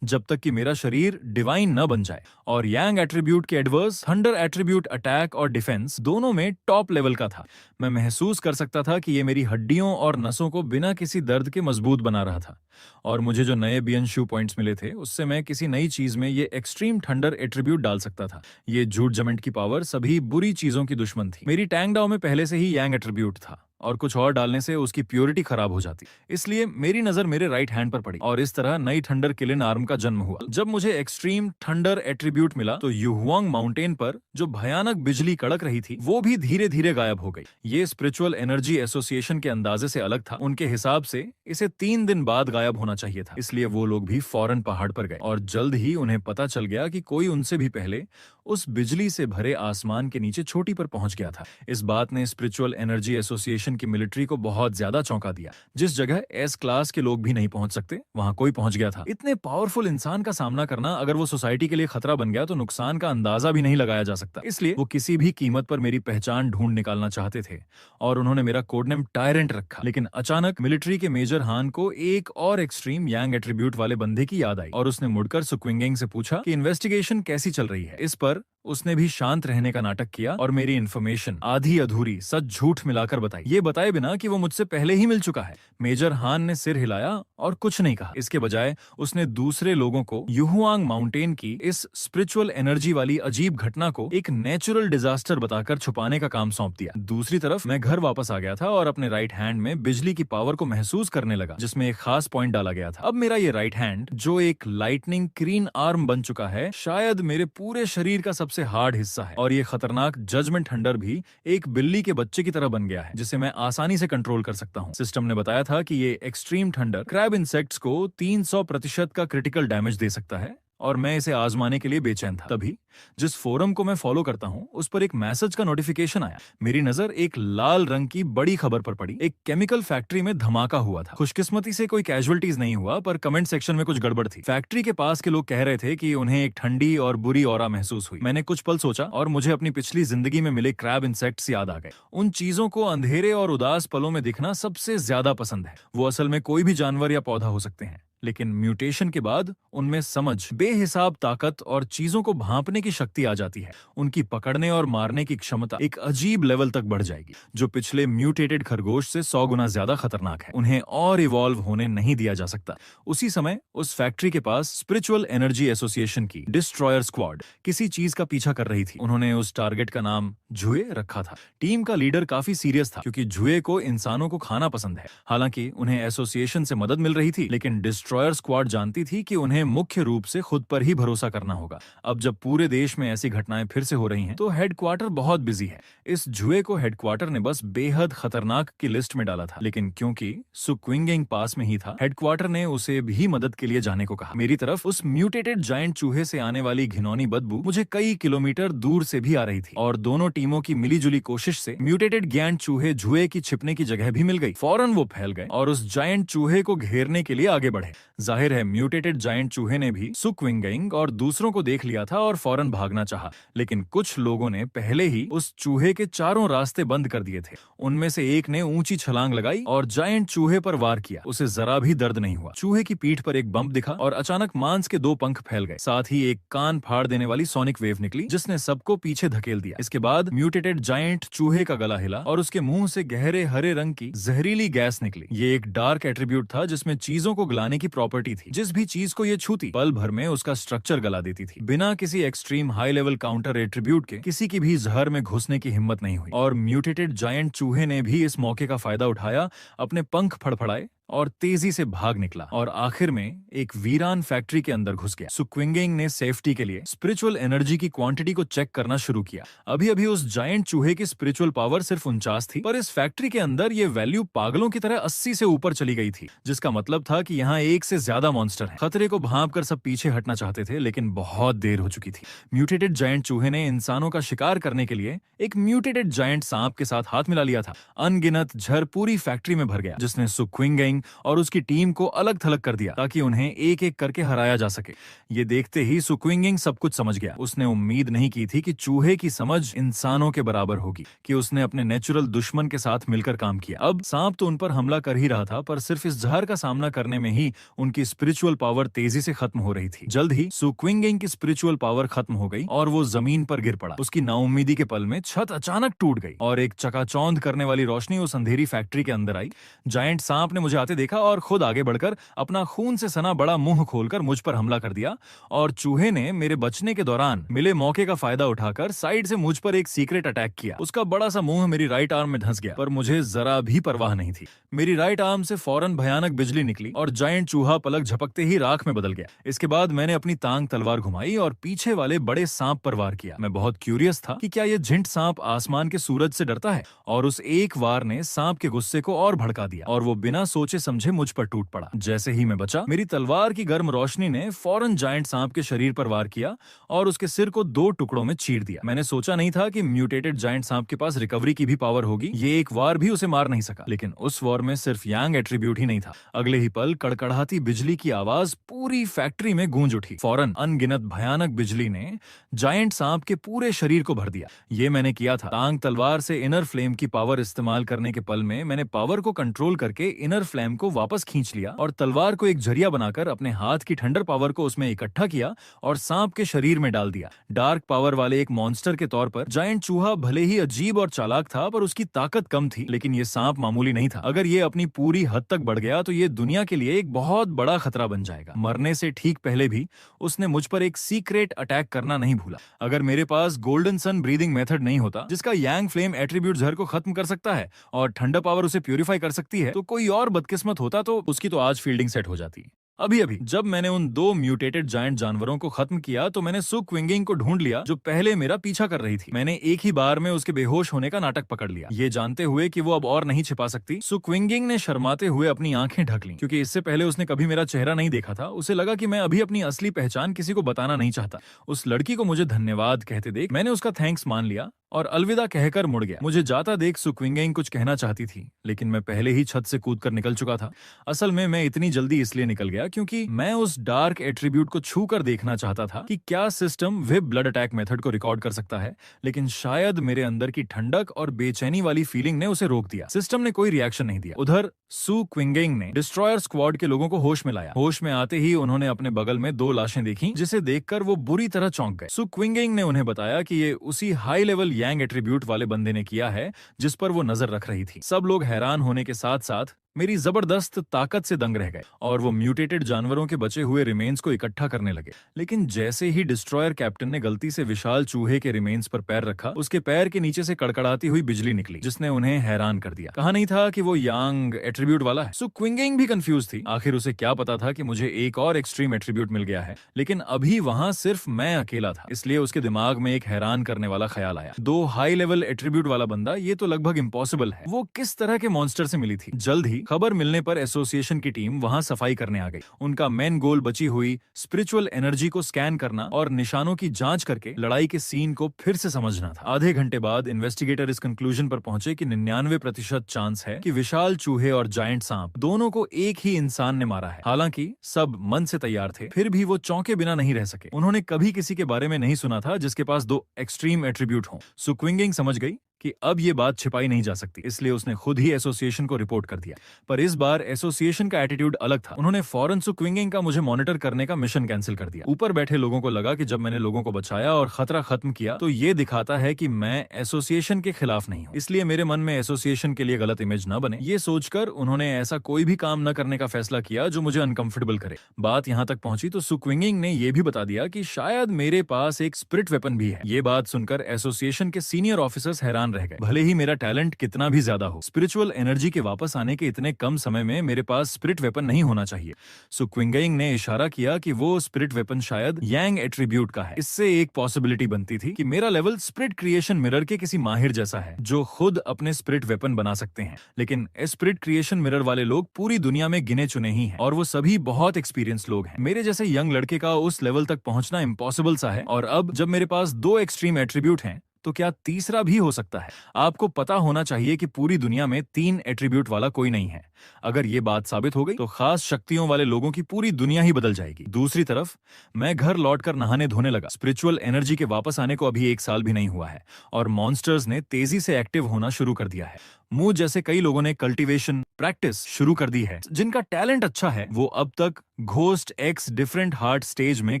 जब तक कि मेरा शरीर डिवाइन न बन जाए। और यांग एट्रीब्यूट के एडवर्स थंडर एट्रीब्यूट अटैक और डिफेंस दोनों में टॉप लेवल का था। मैं महसूस कर सकता था कि ये मेरी हड्डियों और नसों को बिना किसी दर्द के मजबूत बना रहा था। और मुझे जो नए बियनशू पॉइंट्स मिले थे उससे मैं किसी नई चीज में ये एक्सट्रीम थंडर एट्रीब्यूट डाल सकता था। ये झूठ जमेंट की पावर सभी बुरी चीजों की दुश्मन थी। मेरी टैंगडाओ में पहले से ही यांग एट्रीब्यूट था और कुछ और डालने से उसकी प्योरिटी खराब हो जाती, इसलिए मेरी नजर मेरे राइट हैंड पर पड़ी और इस तरह नई थंडर किलिन आर्म का जन्म हुआ। जब मुझे एक्सट्रीम थंडर एट्रीब्यूट मिला तो युहुआंग माउंटेन पर जो भयानक बिजली कड़क रही थी वो भी धीरे धीरे गायब हो गई। ये स्पिरिचुअल एनर्जी एसोसिएशन के अंदाजे से अलग था। उनके हिसाब से इसे 3 दिन बाद गायब होना चाहिए था, इसलिए वो लोग भी फौरन पहाड़ पर गए और जल्द ही उन्हें पता चल गया कि कोई उनसे भी पहले उस बिजली से भरे आसमान के नीचे चोटी पर पहुंच गया था। इस बात ने स्पिरिचुअल एनर्जी एसोसिएशन की मिलिट्री को बहुत ज्यादा चौंका दिया। जिस जगह एस क्लास के लोग भी नहीं पहुंच सकते वहां कोई पहुंच गया था। इतने पावरफुल इंसान का सामना करना अगर वो सोसाइटी के लिए खतरा बन गया तो नुकसान का अंदाजा भी नहीं लगाया जा सकता। इसलिए वो किसी भी कीमत पर मेरी पहचान ढूंढ निकालना चाहते थे और उन्होंने मेरा कोडनेम टायरेंट रखा। लेकिन अचानक मिलिट्री के मेजर हान को एक और एक्सट्रीम यांग एट्रीब्यूट वाले बंदे की याद आई और उसने मुड़कर सुक्विंगेंग से पूछा कि इन्वेस्टिगेशन कैसी चल रही है। इस पर उसने भी शांत रहने का नाटक किया और मेरी इन्फॉर्मेशन आधी अधूरी सच झूठ मिलाकर बताई, ये बताए बिना कि वो मुझसे पहले ही मिल चुका है। मेजर हान ने सिर हिलाया और कुछ नहीं कहा। इसके बजाय उसने दूसरे लोगों को युहुआंग माउंटेन की इस स्पिरिचुअल एनर्जी वाली अजीब घटना को एक नेचुरल डिजास्टर बताकर छुपाने का काम सौंप दिया। दूसरी तरफ मैं घर वापस आ गया था और अपने राइट हैंड में बिजली की पावर को महसूस करने लगा, जिसमें एक खास पॉइंट डाला गया था। अब मेरा ये राइट हैंड, जो एक लाइटनिंग ग्रीन आर्म बन चुका है, शायद मेरे पूरे शरीर का सबसे हार्ड हिस्सा है। और ये खतरनाक जजमेंट हंटर भी एक बिल्ली के बच्चे की तरह बन गया है, जिसे मैं आसानी से कंट्रोल कर सकता हूँ। सिस्टम ने बताया था कि ये एक्सट्रीम थंडर क्रैब इंसेक्ट्स को 300% का क्रिटिकल डैमेज दे सकता है और मैं इसे आजमाने के लिए बेचैन था। तभी जिस फोरम को मैं फॉलो करता हूं उस पर एक मैसेज का नोटिफिकेशन आया। मेरी नजर एक लाल रंग की बड़ी खबर पर पड़ी। एक केमिकल फैक्ट्री में धमाका हुआ था। खुशकिस्मती से कोई कैजुअलिटीज नहीं हुआ, पर कमेंट सेक्शन में कुछ गड़बड़ थी। फैक्ट्री के पास के लोग कह रहे थे कि उन्हें एक ठंडी और बुरी ऑरा महसूस हुई। मैंने कुछ पल सोचा और मुझे अपनी पिछली जिंदगी में मिले क्रैब इंसेक्ट्स याद आ गए। उन चीजों को अंधेरे और उदास पलों में दिखना सबसे ज्यादा पसंद है। वो असल में कोई भी जानवर या पौधा हो सकते हैं, लेकिन म्यूटेशन के बाद उनमें समझ, बेहिसाब ताकत और चीजों को भांपने की शक्ति आ जाती है। उनकी पकड़ने और मारने की क्षमता एक अजीब लेवल तक बढ़ जाएगी, जो पिछले म्यूटेटेड खरगोश से 100 गुना ज्यादा खतरनाक है। उन्हें और इवॉल्व होने नहीं दिया जा सकता। उसी समय उस फैक्ट्री के पास स्पिरिचुअल एनर्जी एसोसिएशन की डिस्ट्रॉयर स्क्वाड किसी चीज का पीछा कर रही थी। उन्होंने उस टारगेट का नाम जुए रखा था। टीम का लीडर काफी सीरियस था, क्योंकि जुए को इंसानों को खाना पसंद है। हालांकि उन्हें एसोसिएशन से मदद मिल रही थी, लेकिन डिस्ट्रॉयर स्क्वाड जानती थी कि उन्हें मुख्य रूप से खुद पर ही भरोसा करना होगा। अब जब पूरे देश में ऐसी घटनाएं फिर से हो रही हैं, तो हेडक्वार्टर बहुत बिजी है। इस जुए को हेडक्वार्टर ने बस बेहद खतरनाक की लिस्ट में डाला था, लेकिन क्योंकि सुक्विंगिंग पास में ही था, हेडक्वार्टर ने उसे भी मदद के लिए जाने को कहा। मेरी तरफ उस म्यूटेटेड जायंट चूहे से आने वाली घिनौनी बदबू मुझे कई किलोमीटर दूर से भी आ रही थी, और दोनों टीमों की मिलीजुली कोशिश से म्यूटेटेड ज्ञान चूहे जुए की छिपने की जगह भी मिल गई। फौरन वो फैल गए और उस जायंट चूहे को घेरने के लिए आगे बढ़े। जाहिर है म्यूटेटेड जायंट चूहे ने भी सुक्विंगिंग और दूसरों को देख लिया था और फौरन भागना चाहा, लेकिन कुछ लोगों ने पहले ही उस चूहे के चारों रास्ते बंद कर दिए थे। उनमें से एक ने ऊंची छलांग लगाई और जायंट चूहे पर वार किया। उसे जरा भी दर्द नहीं हुआ। चूहे की पीठ पर एक बम्प दिखा और अचानक मांस के 2 पंख फैल गए। साथ ही एक कान फाड़ देने वाली सोनिक वेव निकली, जिसने सबको पीछे धकेल दिया। इसके बाद म्यूटेटेड जायंट चूहे का गला हिला और उसके मुंह से गहरे हरे रंग की जहरीली गैस निकली। ये एक डार्क एट्रीब्यूट था, जिसमें चीजों को गलाने की प्रॉपर्टी थी। जिस भी चीज को ये छूती, पल भर में उसका स्ट्रक्चर गला देती थी। बिना किसी extreme high level counter attribute के किसी की भी जहर में घुसने की हिम्मत नहीं हुई। और म्यूटेटेड जायंट चूहे ने भी इस मौके का फायदा उठाया, अपने पंख फड़फड़ाए और तेजी से भाग निकला और आखिर में एक वीरान फैक्ट्री के अंदर घुस गया। सुक्विंगिंग ने सेफ्टी के लिए स्पिरिचुअल एनर्जी की क्वांटिटी को चेक करना शुरू किया। अभी अभी उस जायंट चूहे की स्पिरिचुअल पावर सिर्फ 49 थी, पर इस फैक्ट्री के अंदर ये वैल्यू पागलों की तरह 80 से ऊपर चली गई थी, जिसका मतलब था कि यहाँ एक से ज्यादा मॉन्स्टर है। खतरे को भांप कर सब पीछे हटना चाहते थे, लेकिन बहुत देर हो चुकी थी। म्यूटेटेड जायंट चूहे ने इंसानों का शिकार करने के लिए एक म्यूटेटेड जायंट सांप के साथ हाथ मिला लिया था। अनगिनत झर पूरी फैक्ट्री में भर गया, जिसने सुक्विंगिंग और उसकी टीम को अलग थलग कर दिया, ताकि उन्हें एक एक करके हराया जा सके। ये देखते ही सुक्विंगिंग सब कुछ समझ गया। उसने उम्मीद नहीं की थी कि चूहे की समझ इंसानों के बराबर होगी, कि उसने अपने नेचुरल दुश्मन के साथ मिलकर काम किया। अब सांप तो उन पर हमला कर ही रहा था, पर सिर्फ इस जहर का सामना करने में ही उनकी स्पिरिचुअल पावर तेजी से खत्म हो रही थी। जल्द ही सुक्विंगिंग की स्पिरिचुअल पावर खत्म हो गई और वो जमीन पर गिर पड़ा। उसकी नाउम्मीदी के पल में छत अचानक टूट गई और एक चकाचौंध करने वाली रोशनी उस अंधेरी फैक्ट्री के अंदर आई। जायंट सांप ने मुझे आते देखा और खुद आगे बढ़कर अपना खून से सना बड़ा मुंह खोलकर मुझ पर हमला कर दिया, और चूहे ने मेरे बचने के दौरान मिले मौके का फायदा उठाकर साइड से मुझ पर एक सीक्रेट अटैक किया। उसका बड़ा सा मुंह मेरी राइट आर्म में धंस गया, पर मुझे जरा भी परवाह नहीं थी। मेरी राइट आर्म से फौरन भयानक बिजली निकली और जायंट चूहा पलक झपकते ही राख में बदल गया। इसके बाद मैंने अपनी तांग तलवार घुमाई और पीछे वाले बड़े सांप पर वार किया। मैं बहुत क्यूरियस था कि क्या ये झिंट सांप आसमान के सूरज से डरता है, और उस एक वार ने सांप के गुस्से को और भड़का दिया और वो बिना सोचे समझे मुझ पर टूट पड़ा। जैसे ही मैं बचा, मेरी तलवार की गर्म रोशनी ने फौरन जायंट सांप के शरीर पर वार किया और उसके सिर को 2 टुकड़ों में चीर दिया। मैंने सोचा नहीं था कि म्यूटेटेड जायंट सांप के पास रिकवरी की भी पावर होगी। ये एक वार भी उसे मार नहीं सका, लेकिन उस वार में सिर्फ यांग एट्रीब्यूट ही नहीं था। अगले ही पल कड़कड़ाती बिजली की आवाज पूरी फैक्ट्री में गूंज उठी। फौरन अनगिनत भयानक बिजली ने जायंट सांप के पूरे शरीर को भर दिया। ये मैंने किया था। तांग तलवार से इनर फ्लेम की पावर इस्तेमाल करने के पल में मैंने पावर को कंट्रोल करके इनर फ्लेम को वापस खींच लिया और तलवार को एक जरिया बनाकर अपने हाथ की ठंडर पावर को उसमें इकट्ठा किया और सांप के शरीर में डाल दिया। डार्क पावर वाले एक मॉन्स्टर के तौर पर जायंट चूहा भले ही अजीब और चालाक था, पर उसकी ताकत कम थी, लेकिन ये सांप मामूली नहीं था। अगर ये अपनी पूरी हद तक बढ़ गया तो ये दुनिया के लिए एक बहुत बड़ा खतरा बन जाएगा। मरने से ठीक पहले भी उसने मुझ पर एक सीक्रेट अटैक करना नहीं भूला। अगर मेरे पास गोल्डन सन ब्रीदिंग मेथड नहीं होता, जिसका यांग फ्लेम एट्रीब्यूट जहर को खत्म कर सकता है और ठंडा पावर उसे प्यूरिफाई कर सकती है, तो कोई और बदकिस्मत होता तो उसकी तो आज फील्डिंग सेट हो जाती। अभी अभी जब मैंने उन 2 म्यूटेटेड जायंट जानवरों को खत्म किया तो मैंने सु क्विंगिंग को ढूंढ लिया, जो पहले मेरा पीछा कर रही थी। मैंने एक ही बार में उसके बेहोश होने का नाटक पकड़ लिया, ये जानते हुए कि वो अब और नहीं छिपा सकती। सु क्विंगिंग ने शर्माते हुए अपनी आंखें ढक लीं, क्योंकि इससे पहले उसने कभी मेरा चेहरा नहीं देखा था। उसे लगा कि मैं अभी अपनी असली पहचान किसी को बताना नहीं चाहता। उस लड़की को मुझे धन्यवाद कहते देख मैंने उसका थैंक्स मान लिया और अलविदा कहकर मुड़ गया। मुझे जाता देख सु क्विंगिंग कुछ कहना चाहती थी, लेकिन मैं पहले ही छत से कूद कर निकल चुका था। असल में मैं इतनी जल्दी इसलिए निकल गया क्योंकि मैं उस डार्क एट्रीब्यूट को छू कर देखना चाहता था कि क्या सिस्टम विब ब्लड अटैक मेथड को रिकॉर्ड कर सकता है, लेकिन शायद मेरे अंदर की ठंडक और बेचैनी वाली फीलिंग ने उसे रोक दिया। सिस्टम ने कोई रिएक्शन नहीं दिया। उधर सु क्विंगिंग ने डिस्ट्रॉयर स्क्वाड के लोगों को होश में लाया। होश में आते ही उन्होंने अपने बगल में 2 लाशें देखी, जिसे देखकर वो बुरी तरह चौंक गए। सु क्विंगिंग ने उन्हें बताया कि ये उसी हाई लेवल यांग एट्रीब्यूट वाले बंदे ने किया है जिस पर वो नजर रख रही थी। सब लोग हैरान होने के साथ साथ मेरी जबरदस्त ताकत से दंग रह गए और वो म्यूटेटेड जानवरों के बचे हुए रिमेन्स को इकट्ठा करने लगे। लेकिन जैसे ही डिस्ट्रॉयर कैप्टन ने गलती से विशाल चूहे के रिमेन्स पर पैर रखा, उसके पैर के नीचे से कड़कड़ाती हुई बिजली निकली, जिसने उन्हें हैरान कर दिया। कहा नहीं था कि वो यांग एट्रीब्यूट वाला है। सो क्विंगिंग भी कंफ्यूज थी। आखिर उसे क्या पता था कि मुझे एक और एक्सट्रीम एट्रीब्यूट मिल गया है, लेकिन अभी वहां सिर्फ मैं अकेला था। इसलिए उसके दिमाग में एक हैरान करने वाला ख्याल आया। 2 हाई लेवल एट्रीब्यूट वाला बंदा, ये तो लगभग इम्पॉसिबल है। वो किस तरह के मॉन्स्टर से मिली थी? जल्द ही खबर मिलने पर एसोसिएशन की टीम वहां सफाई करने आ गई। उनका मेन गोल बची हुई स्पिरिचुअल एनर्जी को स्कैन करना और निशानों की जांच करके लड़ाई के सीन को फिर से समझना था। आधे घंटे बाद इन्वेस्टिगेटर इस कंक्लूजन पर पहुंचे कि 99% चांस है कि विशाल चूहे और जायंट सांप दोनों को एक ही इंसान ने मारा है। हालांकि सब मन से तैयार थे, फिर भी वो चौंके बिना नहीं रह सके। उन्होंने कभी किसी के बारे में नहीं सुना था जिसके पास 2 एक्सट्रीम एट्रीब्यूट हों। सु क्विंगिंग समझ गई कि अब ये बात छिपाई नहीं जा सकती, इसलिए उसने खुद ही एसोसिएशन को रिपोर्ट कर दिया। पर इस बार एसोसिएशन का एटीट्यूड अलग था। उन्होंने फौरन सु क्विंगिंग का मुझे मॉनिटर करने का मिशन कैंसिल कर दिया। ऊपर बैठे लोगों को लगा कि जब मैंने लोगों को बचाया और खतरा खत्म किया तो ये दिखाता है कि मैं एसोसिएशन के खिलाफ नहीं हूँ, इसलिए मेरे मन में एसोसिएशन के लिए गलत इमेज न बने। ये सोचकर उन्होंने ऐसा कोई भी काम न करने का फैसला किया जो मुझे अनकंफर्टेबल करे। बात यहाँ तक पहुंची तो सु क्विंगिंग ने यह भी बता दिया कि शायद मेरे पास एक स्पिरिट वेपन भी है। ये बात सुनकर एसोसिएशन के सीनियर ऑफिसर्स हैरान रह गए। भले ही मेरा टैलेंट कितना भी ज्यादा हो, स्पिरिचुअल एनर्जी के वापस आने के इतने कम समय में मेरे पास स्पिरिट वेपन नहीं होना चाहिए। सो क्विंगिंग ने इशारा किया कि वो स्पिरिट वेपन शायद यांग एट्रीब्यूट का है। इससे एक पॉसिबिलिटी बनती थी कि मेरा लेवल स्पिरिट क्रिएशन मिरर के किसी माहिर जैसा है, जो खुद अपने स्पिरिट वेपन बना सकते हैं। लेकिन स्पिरिट क्रिएशन मिरर वाले लोग पूरी दुनिया में गिने चुने ही हैं और वो सभी बहुत एक्सपीरियंस लोग हैं। मेरे जैसे यंग लड़के का उस लेवल तक पहुंचना इम्पॉसिबल सा है, और अब जब मेरे पास 2 एक्सट्रीम एट्रीब्यूट हैं तो क्या तीसरा भी हो सकता है? आपको पता होना चाहिए कि पूरी दुनिया में 3 एट्रीब्यूट वाला कोई नहीं है। अगर ये बात साबित हो गई तो खास शक्तियों वाले लोगों की पूरी दुनिया ही बदल जाएगी। दूसरी तरफ मैं घर लौटकर नहाने धोने लगा। स्पिरिचुअल एनर्जी के वापस आने को अभी 1 साल भी नहीं हुआ है और मॉन्स्टर्स ने तेजी से एक्टिव होना शुरू कर दिया है। मुझ जैसे कई लोगों ने कल्टीवेशन प्रैक्टिस शुरू कर दी है। जिनका टैलेंट अच्छा है वो अब तक ghost x different heart stage में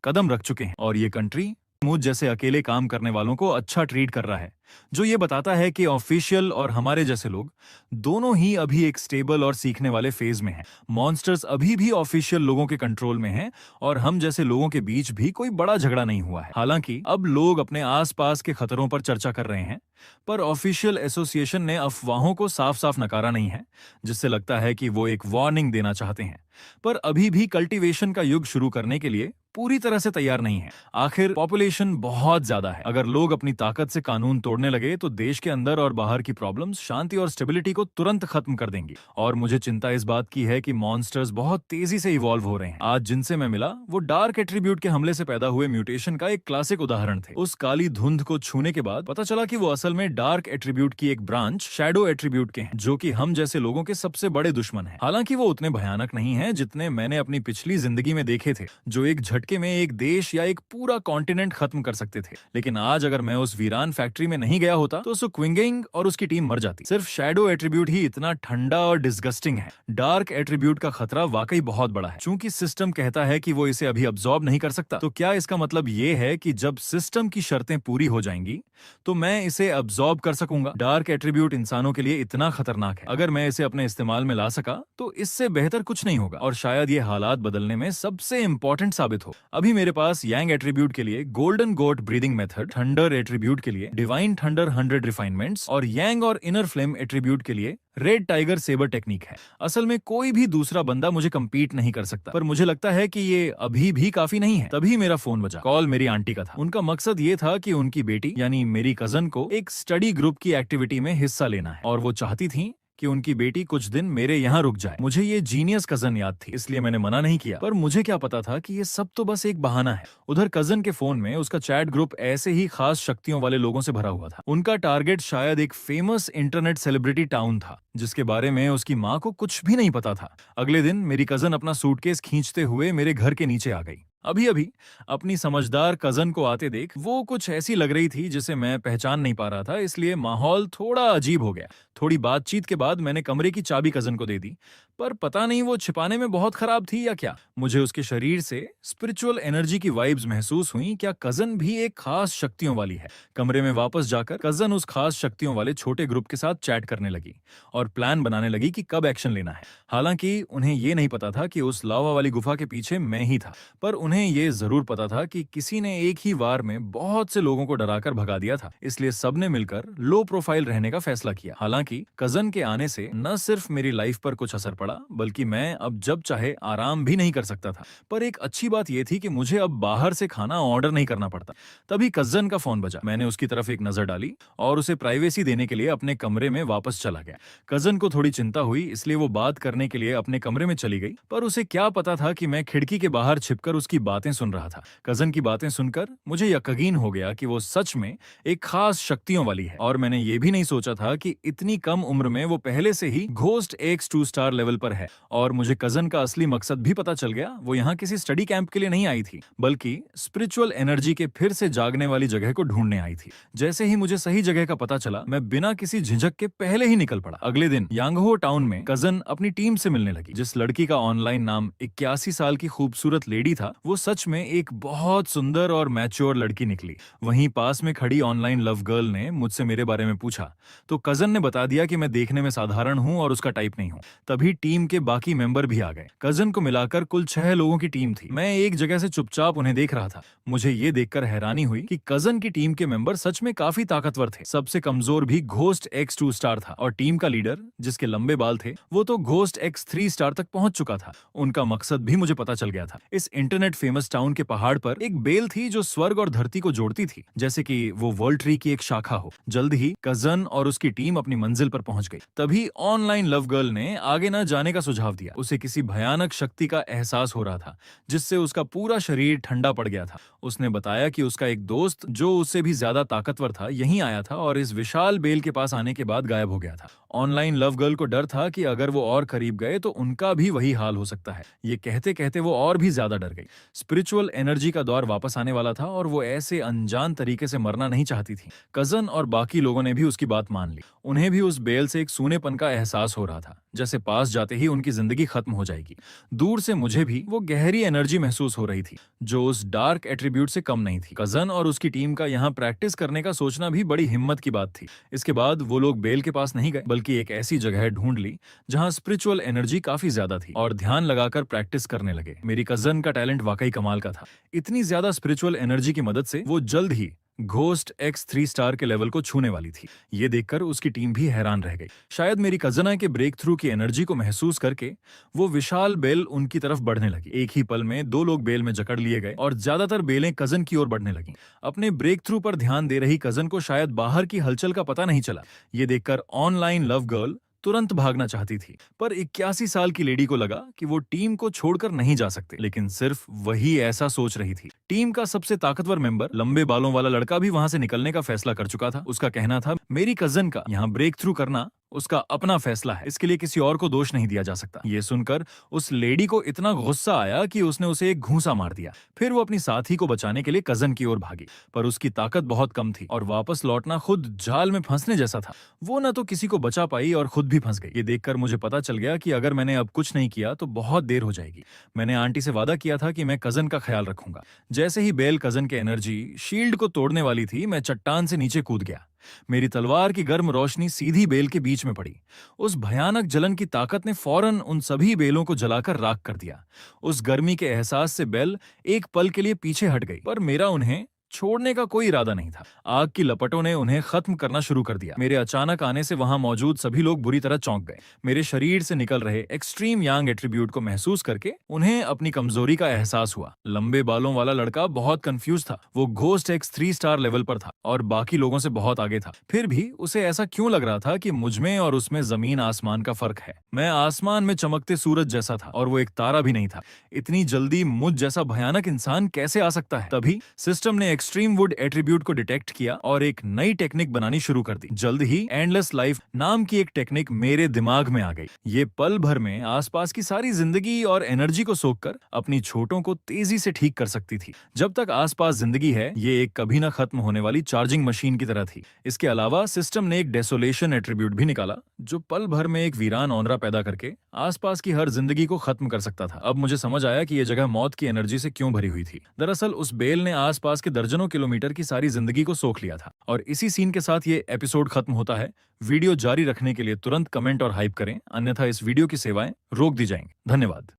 कदम रख चुके हैं, और ये कंट्री मुझ जैसे अकेले काम करने वालों को अच्छा ट्रीट कर रहा है, जो ये बताता है कि ऑफिशियल और हमारे जैसे लोग दोनों ही अभी एक स्टेबल और सीखने वाले फेज में हैं। मॉन्स्टर्स अभी भी ऑफिशियल लोगों के कंट्रोल में हैं और हम जैसे लोगों के बीच भी कोई बड़ा झगड़ा नहीं हुआ है। हालांकि अब लोग अपने आसपास के खतरों पर चर्चा कर रहे हैं, पर ऑफिशियल एसोसिएशन ने अफवाहों को साफ साफ नकारा नहीं है, जिससे लगता है कि वो एक वार्निंग देना चाहते हैं। पर अभी भी कल्टीवेशन का युग शुरू करने के लिए पूरी तरह से तैयार नहीं है। आखिर पॉपुलेशन बहुत ज्यादा है। अगर लोग अपनी ताकत से कानून तोड़ने लगे तो देश के अंदर और बाहर की प्रॉब्लम्स, शांति और स्टेबिलिटी को तुरंत खत्म कर देंगी। और मुझे चिंता इस बात की है कि मॉन्स्टर्स बहुत तेजी से इवॉल्व हो रहे हैं। आज जिनसे मैं मिला वो डार्क एट्रीब्यूट के हमले से पैदा हुए म्यूटेशन का एक क्लासिक उदाहरण थे। उस काली धुंध को छूने के बाद पता चला कि वो असल में डार्क एट्रीब्यूट की एक ब्रांच शैडो एट्रीब्यूट के हैं, जो कि हम जैसे लोगों के सबसे बड़े दुश्मन हैं। हालांकि वो उतने भयानक नहीं है जितने मैंने अपनी पिछली जिंदगी में देखे थे, जो एक झटके में एक देश या एक पूरा कॉन्टिनेंट खत्म कर सकते थे। लेकिन आज अगर मैं उस वीरान फैक्ट्री में नहीं गया होता तो सुक्विंगिंग और उसकी टीम मर जाती। सिर्फ शैडो एट्रीब्यूट ही इतना ठंडा और डिस्गस्टिंग है। डार्क एट्रीब्यूट का खतरा वाकई बहुत बड़ा है। चूंकि सिस्टम कहता है कि वो इसे अभी अब्सॉर्ब नहीं कर सकता, तो क्या इसका मतलब ये है कि जब सिस्टम की शर्तें पूरी हो जाएंगी तो मैं इसे अब्सॉर्ब कर सकूंगा? डार्क एट्रीब्यूट इंसानों के लिए इतना खतरनाक है, अगर मैं इसे अपने इस्तेमाल में ला सका तो इससे बेहतर कुछ नहीं होगा और शायद ये हालात बदलने में सबसे इंपॉर्टेंट साबित हो। अभी मेरे पास यांग एट्रीब्यूट के लिए गोल्डन गोट ब्रीदिंग मेथड, थंडर एट्रीब्यूट के लिए डिवाइन थंडर 100 रिफाइनमेंट्स और यांग और इनर फ्लेम एट्रीब्यूट के लिए रेड टाइगर सेबर टेक्निक है। असल में कोई भी दूसरा बंदा मुझे कंपीट नहीं कर सकता, पर मुझे लगता है कि ये अभी भी काफी नहीं है। तभी मेरा फोन बजा। कॉल मेरी आंटी का था। उनका मकसद ये था कि उनकी बेटी यानी मेरी कजन को एक स्टडी ग्रुप की एक्टिविटी में हिस्सा लेना है और वो चाहती थी कि उनकी बेटी कुछ दिन मेरे यहाँ रुक जाए। मुझे ये जीनियस कजन याद थी, इसलिए मैंने मना नहीं किया, पर मुझे क्या पता था कि ये सब तो बस एक बहाना है। उधर कजन के फोन में उसका चैट ग्रुप ऐसे ही खास शक्तियों वाले लोगों से भरा हुआ था। उनका टारगेट शायद एक फेमस इंटरनेट सेलिब्रिटी टाउन था जिसके बारे में उसकी माँ को कुछ भी नहीं पता था। अगले दिन मेरी कजन अपना सूटकेस खींचते हुए मेरे घर के नीचे आ गई। अभी अभी अपनी समझदार कजन को आते देख वो कुछ ऐसी लग रही थी जिसे मैं पहचान नहीं पा रहा था, इसलिए माहौल थोड़ा अजीब हो गया। थोड़ी बातचीत के बाद मैंने कमरे की चाबी कजन को दे दी, पर पता नहीं वो छिपाने में बहुत खराब थी या क्या। मुझे उसके शरीर से स्पिरिचुअल एनर्जी की वाइब्स महसूस हुई। क्या कजन भी एक खास शक्तियों वाली है? कमरे में वापस जाकर कजन उस खास शक्तियों वाले छोटे ग्रुप के साथ चैट करने लगी और प्लान बनाने लगी कि कब एक्शन लेना है। हालांकि उन्हें ये नहीं पता था कि उस लावा वाली गुफा के पीछे मैं ही था, पर उन्हें ये जरूर पता था कि किसी ने एक ही वार में बहुत से लोगों को डराकर भगा दिया था, इसलिए सबने मिलकर लो प्रोफाइल रहने का फैसला किया। हालांकि कजन के आने से न सिर्फ मेरी लाइफ पर कुछ असर पड़ा, बल्कि मैं अब जब चाहे आराम भी नहीं कर सकता था। पर एक अच्छी बात यह थी कि मुझे अब बाहर से खाना ऑर्डर नहीं करना पड़ता। तभी कजन का फोन बजा। मैंने उसकी तरफ एक नजर डाली और उसे प्राइवेसी देने के लिए अपने कमरे में वापस चला गया। कजन को थोड़ी चिंता हुई, इसलिए वो बात करने के लिए अपने कमरे में चली गई, पर उसे क्या पता था कि मैं खिड़की के बाहर छिपकर उसकी बातें सुन रहा था। कजन की बातें सुनकर मुझे यकीन हो गया कि वो सच में एक खास शक्तियों वाली है, और मैंने ये भी नहीं सोचा था कि इतनी कम उम्र में वो पहले से ही घोस्ट X2 स्टार लेवल पर है। और मुझे कजन का असली मकसद भी पता चल गया। वो यहाँ किसी स्टडी कैंप के लिए नहीं आई थी, बल्कि स्पिरिचुअल एनर्जी के फिर से जागने वाली जगह को ढूंढने आई थी। जैसे ही मुझे सही जगह का पता चला, मैं बिना किसी झिझक के पहले ही निकल पड़ा। अगले दिन यांगहो टाउन में कजन अपनी टीम से मिलने लगी। जिस लड़की का ऑनलाइन नाम 81 साल की खूबसूरत लेडी था, वो सच में एक बहुत सुंदर और मैच्योर लड़की निकली। वहीं पास में खड़ी ऑनलाइन लव गर्ल ने मुझसे मेरे बारे में पूछा, तो कजन ने बता दिया कि मैं देखने में साधारण हूं और उसका टाइप नहीं हूं। तभी टीम के बाकी मेंबर भी आ गए। कजन को मिलाकर कुल 6 लोगों की टीम थी। मैं एक जगह से चुपचाप उन्हें देख रहा था। मुझे ये देखकर हैरानी हुई कि कजन की टीम के मेंबर सच में काफी ताकतवर थे। सबसे कमजोर भी घोस्ट X2 स्टार था, और टीम का लीडर जिसके लंबे बाल थे वो तो घोस्ट X3 स्टार तक पहुंच चुका था। उनका मकसद भी मुझे पता चल गया था। इस इंटरनेट फेमस टाउन के पहाड़ पर एक बेल थी जो स्वर्ग और धरती को जोड़ती थी, जैसे कि वो वर्ल्ड ट्री की एक शाखा हो। जल्द ही कजन और उसकी टीम अपनी मंजिल पर पहुंच गई। तभी ऑनलाइन लव गर्ल ने आगे न जाने का सुझाव दिया। उसे किसी भयानक शक्ति का एहसास हो रहा था, जिससे उसका पूरा शरीर ठंडा पड़ गया था। उसने बताया कि उसका एक दोस्त जो उससे भी ज्यादा ताकतवर था यहीं आया था और इस विशाल बेल के पास आने के बाद गायब हो गया था। ऑनलाइन लव गर्ल को डर था कि अगर वो और करीब गए तो उनका भी वही हाल हो सकता है। ये कहते कहते वो और भी ज्यादा डर गई। स्पिरिचुअल एनर्जी का दौर वापस आने वाला था और वो ऐसे अनजान तरीके से मरना नहीं चाहती थी। कजन और बाकी लोगों ने भी उसकी बात मान ली। उन्हें भी उस बेल से एक सूनेपन का एहसास हो रहा था, जैसे पास जाते ही उनकी जिंदगी खत्म हो जाएगी। दूर से मुझे भी वो गहरी एनर्जी महसूस हो रही थी, जो उस डार्क एट्रीब्यूट से कम नहीं थी। कजन और उसकी टीम का यहाँ प्रैक्टिस करने का सोचना भी बड़ी हिम्मत की बात थी। इसके बाद वो लोग बेल के पास नहीं गए, बल्कि एक ऐसी जगह ढूंढ ली जहाँ स्पिरिचुअल एनर्जी काफी ज्यादा थी, और ध्यान लगाकर प्रैक्टिस करने लगे। मेरी कजन का टैलेंट वाकई कमाल का था। इतनी ज्यादा स्पिरिचुअल एनर्जी की मदद से वो जल्द ही घोस्ट X3 स्टार के लेवल को छूने वाली थी। ये देखकर उसकी टीम भी हैरान रह गई। शायद मेरी कजना के ब्रेक थ्रू की एनर्जी को महसूस करके वो विशाल बेल उनकी तरफ बढ़ने लगी। एक ही पल में 2 लोग बेल में जकड़ लिए गए और ज्यादातर बेलें कजन की ओर बढ़ने लगी। अपने ब्रेक थ्रू पर ध्यान दे रही कजन को शायद बाहर की हलचल का पता नहीं चला। ये देखकर ऑनलाइन लव गर्ल तुरंत भागना चाहती थी, पर 81 साल की लेडी को लगा कि वो टीम को छोड़कर नहीं जा सकते। लेकिन सिर्फ वही ऐसा सोच रही थी। टीम का सबसे ताकतवर मेंबर, लंबे बालों वाला लड़का भी वहां से निकलने का फैसला कर चुका था। उसका कहना था, मेरी कजन का यहाँ ब्रेक थ्रू करना उसका अपना फैसला है, इसके लिए किसी और को दोष नहीं दिया जा सकता। ये सुनकर उस लेडी को इतना गुस्सा आया कि उसने उसे एक घूंसा मार दिया। फिर वो अपनी साथी को बचाने के लिए कजन की ओर भागी, पर उसकी ताकत बहुत कम थी और वापस लौटना खुद जाल में फंसने जैसा था। वो न तो किसी को बचा पाई और खुद भी फंस गई। ये देखकर मुझे पता चल गया कि अगर मैंने अब कुछ नहीं किया तो बहुत देर हो जाएगी। मैंने आंटी से वादा किया था कि मैं कजन का ख्याल रखूंगा। जैसे ही बेल कजन के एनर्जी शील्ड को तोड़ने वाली थी, मैं चट्टान से नीचे कूद गया। मेरी तलवार की गर्म रोशनी सीधी बेल के बीच में पड़ी। उस भयानक जलन की ताकत ने फौरन उन सभी बेलों को जलाकर राख कर दिया। उस गर्मी के एहसास से बेल एक पल के लिए पीछे हट गई, पर मेरा उन्हें छोड़ने का कोई इरादा नहीं था। आग की लपटों ने उन्हें खत्म करना शुरू कर दिया। मेरे अचानक आने से वहां मौजूद सभी लोग बुरी तरह चौंक गए। मेरे शरीर से निकल रहे एक्सट्रीम यांग एट्रीब्यूट को महसूस करके उन्हें अपनी कमजोरी का एहसास हुआ। लंबे बालों वाला लड़का बहुत कंफ्यूज था। वो घोस्ट एक्स 3 स्टार लेवल पर था और बाकी लोगों से बहुत आगे था। फिर भी उसे ऐसा क्यों लग रहा था कि मुझमें और उसमें जमीन आसमान का फर्क है। मैं आसमान में चमकते सूरज जैसा था और वो एक तारा भी नहीं था। इतनी जल्दी मुझ जैसा भयानक इंसान कैसे आ सकता है? तभी सिस्टम ने एक्सट्रीम वुड एट्रीब्यूट को डिटेक्ट किया और एक नई टेक्निक बनानी शुरू कर दी। जल्द ही एंडलेस लाइफ नाम की एक टेक्निक मेरे दिमाग में आ गई। ये पल भर में आसपास की सारी जिंदगी और एनर्जी को सोखकर अपनी चोटों को तेजी से ठीक कर सकती थी। जब तक आसपास जिंदगी है, ये एक कभी न खत्म होने वाली चार्जिंग मशीन की तरह थी। इसके अलावा सिस्टम ने एक डेसोलेशन एट्रीब्यूट भी निकाला, जो पल भर में एक वीरान ओंदरा पैदा करके आसपास की हर जिंदगी को खत्म कर सकता था। अब मुझे समझ आया कि यह जगह मौत की एनर्जी से क्यों भरी हुई थी। दरअसल उस बेल ने आसपास के दर्जनों किलोमीटर की सारी जिंदगी को सोख लिया था। और इसी सीन के साथ ये एपिसोड खत्म होता है। वीडियो जारी रखने के लिए तुरंत कमेंट और हाइप करें, अन्यथा इस वीडियो की सेवाएं रोक दी जाएंगी। धन्यवाद।